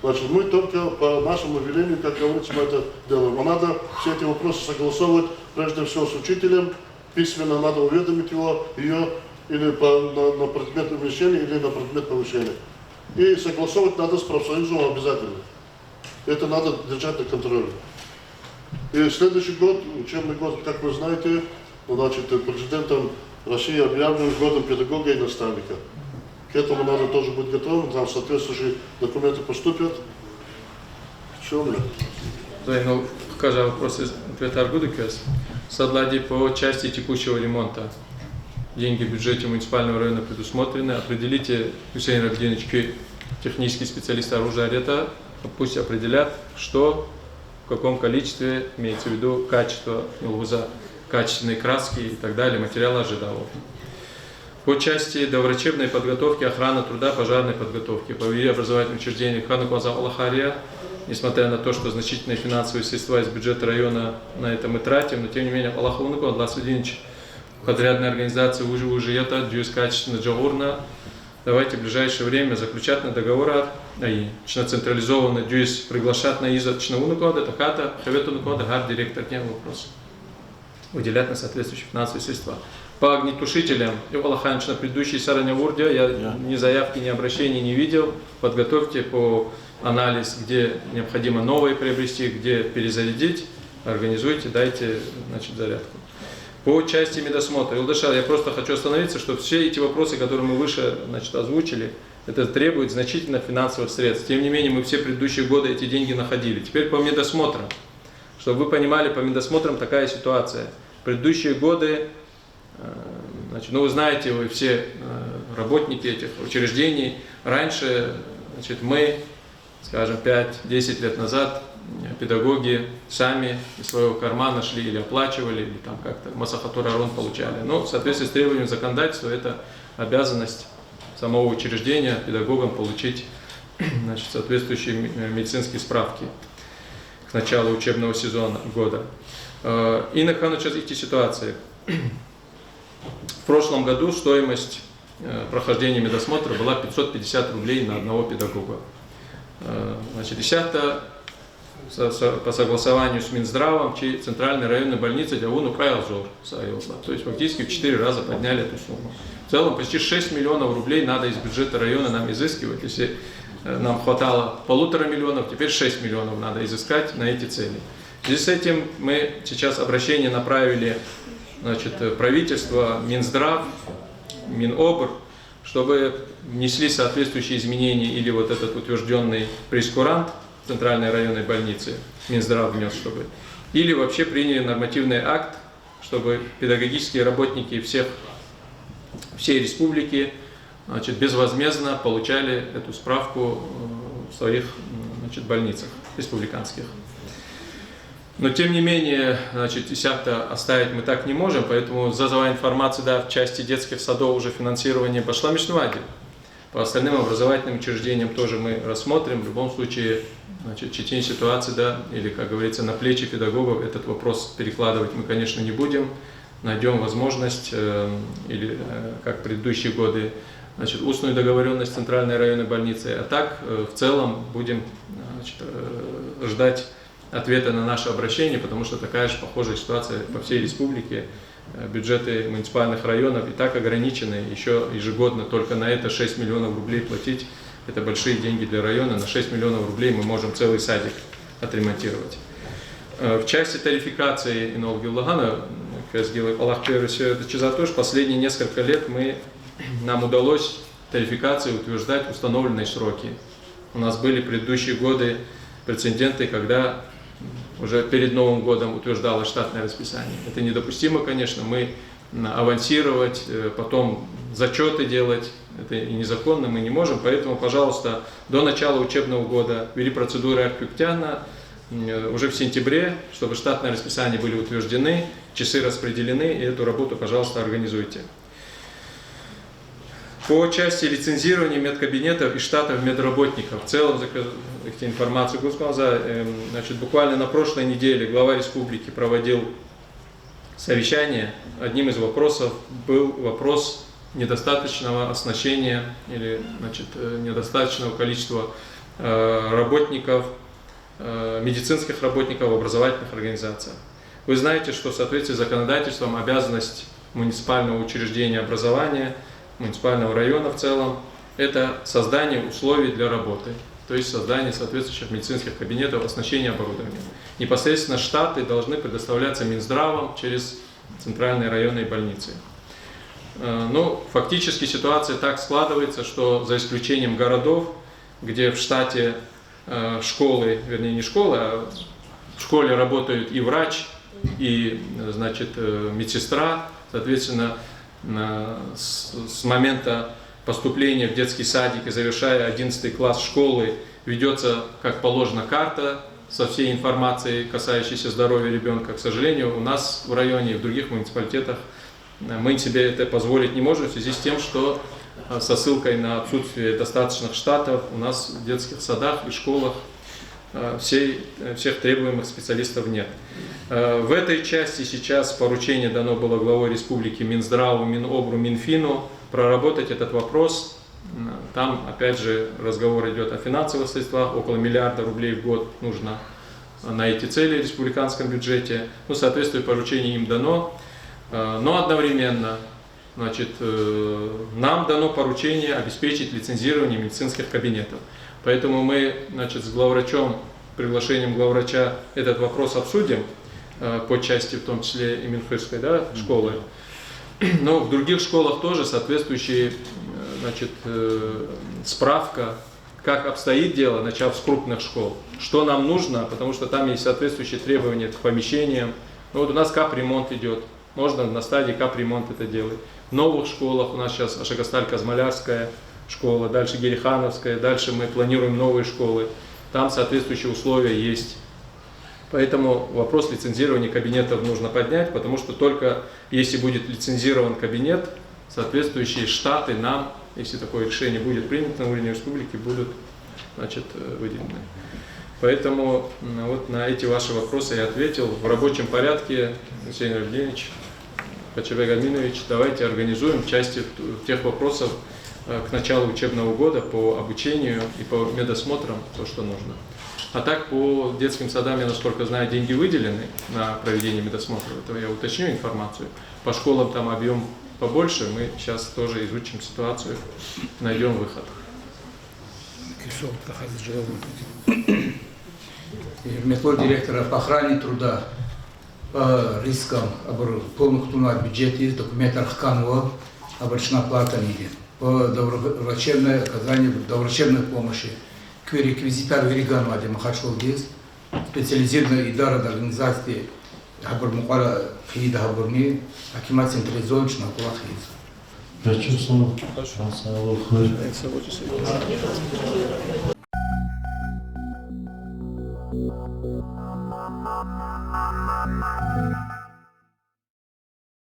значит, мы только по нашему велению, как говорится, мы это делаем. А надо все эти вопросы согласовывать, прежде всего, с учителем, письменно надо уведомить ее или на предмет уменьшения, или на предмет повышения. И согласовывать надо с профсоюзом обязательно. Это надо держать на контроле. И следующий год, учебный год, как вы знаете, значит, президентом России объявлен годом педагога и наставника. К этому надо тоже быть готовым, там соответствующие документы поступят. Все у меня. Ну, кажа въпроси ответа Аргудыкес. Садлади по части текущего ремонта. Деньги в бюджете муниципального района предусмотрены. Определите, Хусейн Рагдинович, технический специалист оружия арета, пусть определят, что, в каком количестве, имеется в виду качество илгуза, качественной краски и так далее, материала ожидалов. По части доврачебной подготовки, охраны труда, пожарной подготовки, по образовательным учреждениям Ханукваза Аллахария, несмотря на то, что значительные финансовые средства из бюджета района на это мы тратим, но тем не менее Аллахунуку, Адлас Владимирович, подрядная организация уже это, дюйс качественно джаурна. Давайте в ближайшее время заключать на договор, централизованно дюйс приглашать на изоточную уникода, таката, хавету уникода, гар директор не вопрос. Выделять на соответствующие финансовые средства. По огнетушителям, Аллаханович, на предыдущей саране урдия, я ни заявки, ни обращений не видел. Подготовьте по анализ, где необходимо новые приобрести, где перезарядить, организуйте, дайте, значит, зарядку. По части медосмотра, Илдашар, я просто хочу остановиться, что все эти вопросы, которые мы выше, значит, озвучили, это требует значительных финансовых средств. Тем не менее, мы все предыдущие годы эти деньги находили. Теперь по медосмотрам. Чтобы вы понимали, по медосмотрам такая ситуация. Предыдущие годы, значит, ну вы знаете, вы все работники этих учреждений, раньше, значит, мы, скажем, 5-10 лет назад, педагоги сами из своего кармана шли или оплачивали, или там как-то Масахатур Арон получали. Но в соответствии с требованием законодательства это обязанность самого учреждения педагогам получить, значит, соответствующие медицинские справки к началу учебного сезона года. И на сейчас эти ситуации. В прошлом году стоимость прохождения медосмотра была 550 рублей на одного педагога. Значит, 10-то по согласованию с Минздравом, центральной районной больницы Дявуну Прайлзор, то есть фактически в 4 раза подняли эту сумму. В целом почти 6 миллионов рублей надо из бюджета района нам изыскивать. Если нам хватало 1,5 миллиона, теперь 6 миллионов надо изыскать на эти цели. В связи с этим мы сейчас обращение направили, значит, правительство, Минздрав, Минобр, чтобы внесли соответствующие изменения или вот этот утвержденный прейскурант центральной районной больницы, Минздрав внес, чтобы, или вообще приняли нормативный акт, чтобы педагогические работники всей республики, значит, безвозмездно получали эту справку в своих, значит, больницах республиканских. Но тем не менее, значит, 10-то оставить мы так не можем, поэтому зазовая информация, да, в части детских садов уже финансирование пошла Мишнвади. По остальным образовательным учреждениям тоже мы рассмотрим. В любом случае, значит, течение ситуации, да, или, как говорится, на плечи педагогов этот вопрос перекладывать мы, конечно, не будем. Найдем возможность, или, как в предыдущие годы, значит, устную договоренность центральной районной больницы. А так, в целом, будем, значит, ждать ответа на наше обращение, потому что такая же похожая ситуация по всей республике. Бюджеты муниципальных районов и так ограничены, еще ежегодно только на это 6 миллионов рублей платить. Это большие деньги для района, на 6 миллионов рублей мы можем целый садик отремонтировать. В части тарификации Инолгиллагана, последние несколько лет нам удалось тарификации утверждать установленные сроки. У нас были предыдущие годы прецеденты, когда уже перед Новым годом утверждалось штатное расписание. Это недопустимо, конечно, мы авансировать, потом зачеты делать, это и незаконно, мы не можем, поэтому, пожалуйста, до начала учебного года ввели процедуры Арпюктяна, уже в сентябре, чтобы штатные расписания были утверждены, часы распределены, и эту работу, пожалуйста, организуйте. По части лицензирования медкабинетов и штатов медработников, в целом, информацию, значит, буквально на прошлой неделе глава республики проводил совещание. Одним из вопросов был вопрос недостаточного оснащения или, значит, недостаточного количества работников, медицинских работников в образовательных организациях. Вы знаете, что в соответствии с законодательством обязанность муниципального учреждения образования, муниципального района в целом, это создание условий для работы, то есть создание соответствующих медицинских кабинетов, оснащение оборудованием. Непосредственно штаты должны предоставляться Минздравом через центральные районные больницы. Но фактически ситуация так складывается, что за исключением городов, где в штате школы, вернее не школы, а в школе работают и врач, и, значит, медсестра, соответственно, с момента поступления в детский садик и завершая 11 класс школы ведется, как положено, карта со всей информацией, касающейся здоровья ребенка. К сожалению, у нас в районе и в других муниципалитетах мы себе это позволить не можем в связи с тем, что со ссылкой на отсутствие достаточных штатов у нас в детских садах и школах всех требуемых специалистов нет. В этой части сейчас поручение дано было главой республики Минздраву, Минобру, Минфину проработать этот вопрос. Там, опять же, разговор идет о финансовых средствах, около миллиарда рублей в год нужно на эти цели в республиканском бюджете. Ну, соответственно, поручение им дано, но одновременно, значит, нам дано поручение обеспечить лицензирование медицинских кабинетов. Поэтому мы, значит, с главврачом, приглашением главврача этот вопрос обсудим по части, в том числе и Минфырской, да, школы. Но в других школах тоже соответствующие, значит, справка, как обстоит дело, начав с крупных школ, что нам нужно, потому что там есть соответствующие требования к помещениям. Ну, вот у нас капремонт идет, можно на стадии капремонт это делать. В новых школах у нас сейчас Ашагасталь-Казмалярская школа, дальше Герихановская, дальше мы планируем новые школы, там соответствующие условия есть. Поэтому вопрос лицензирования кабинетов нужно поднять, потому что только если будет лицензирован кабинет, соответствующие штаты нам, если такое решение будет принято на уровне республики, будут, значит, выделены. Поэтому вот на эти ваши вопросы я ответил. В рабочем порядке, Алексей Евгеньевич, Качабек Аминович, давайте организуем в части тех вопросов к началу учебного года по обучению и по медосмотрам то, что нужно. А так по детским садам, я насколько знаю, деньги выделены на проведение медосмотра. Это я уточню информацию. По школам там объем побольше. Мы сейчас тоже изучим ситуацию, найдем выход. Метод директора по охране труда, по рискам, полных туннелей бюджет есть, документах Хканова, обращена плата неги. По врачебной оказанию врачебной помощи. Реквизитар Веригану Ади Махашулгиз, специализированная идара организации Хабар Мукара Фиида Хабарни, Акимат централизованный на Кулахиз. Прочувствовал. Хорошо.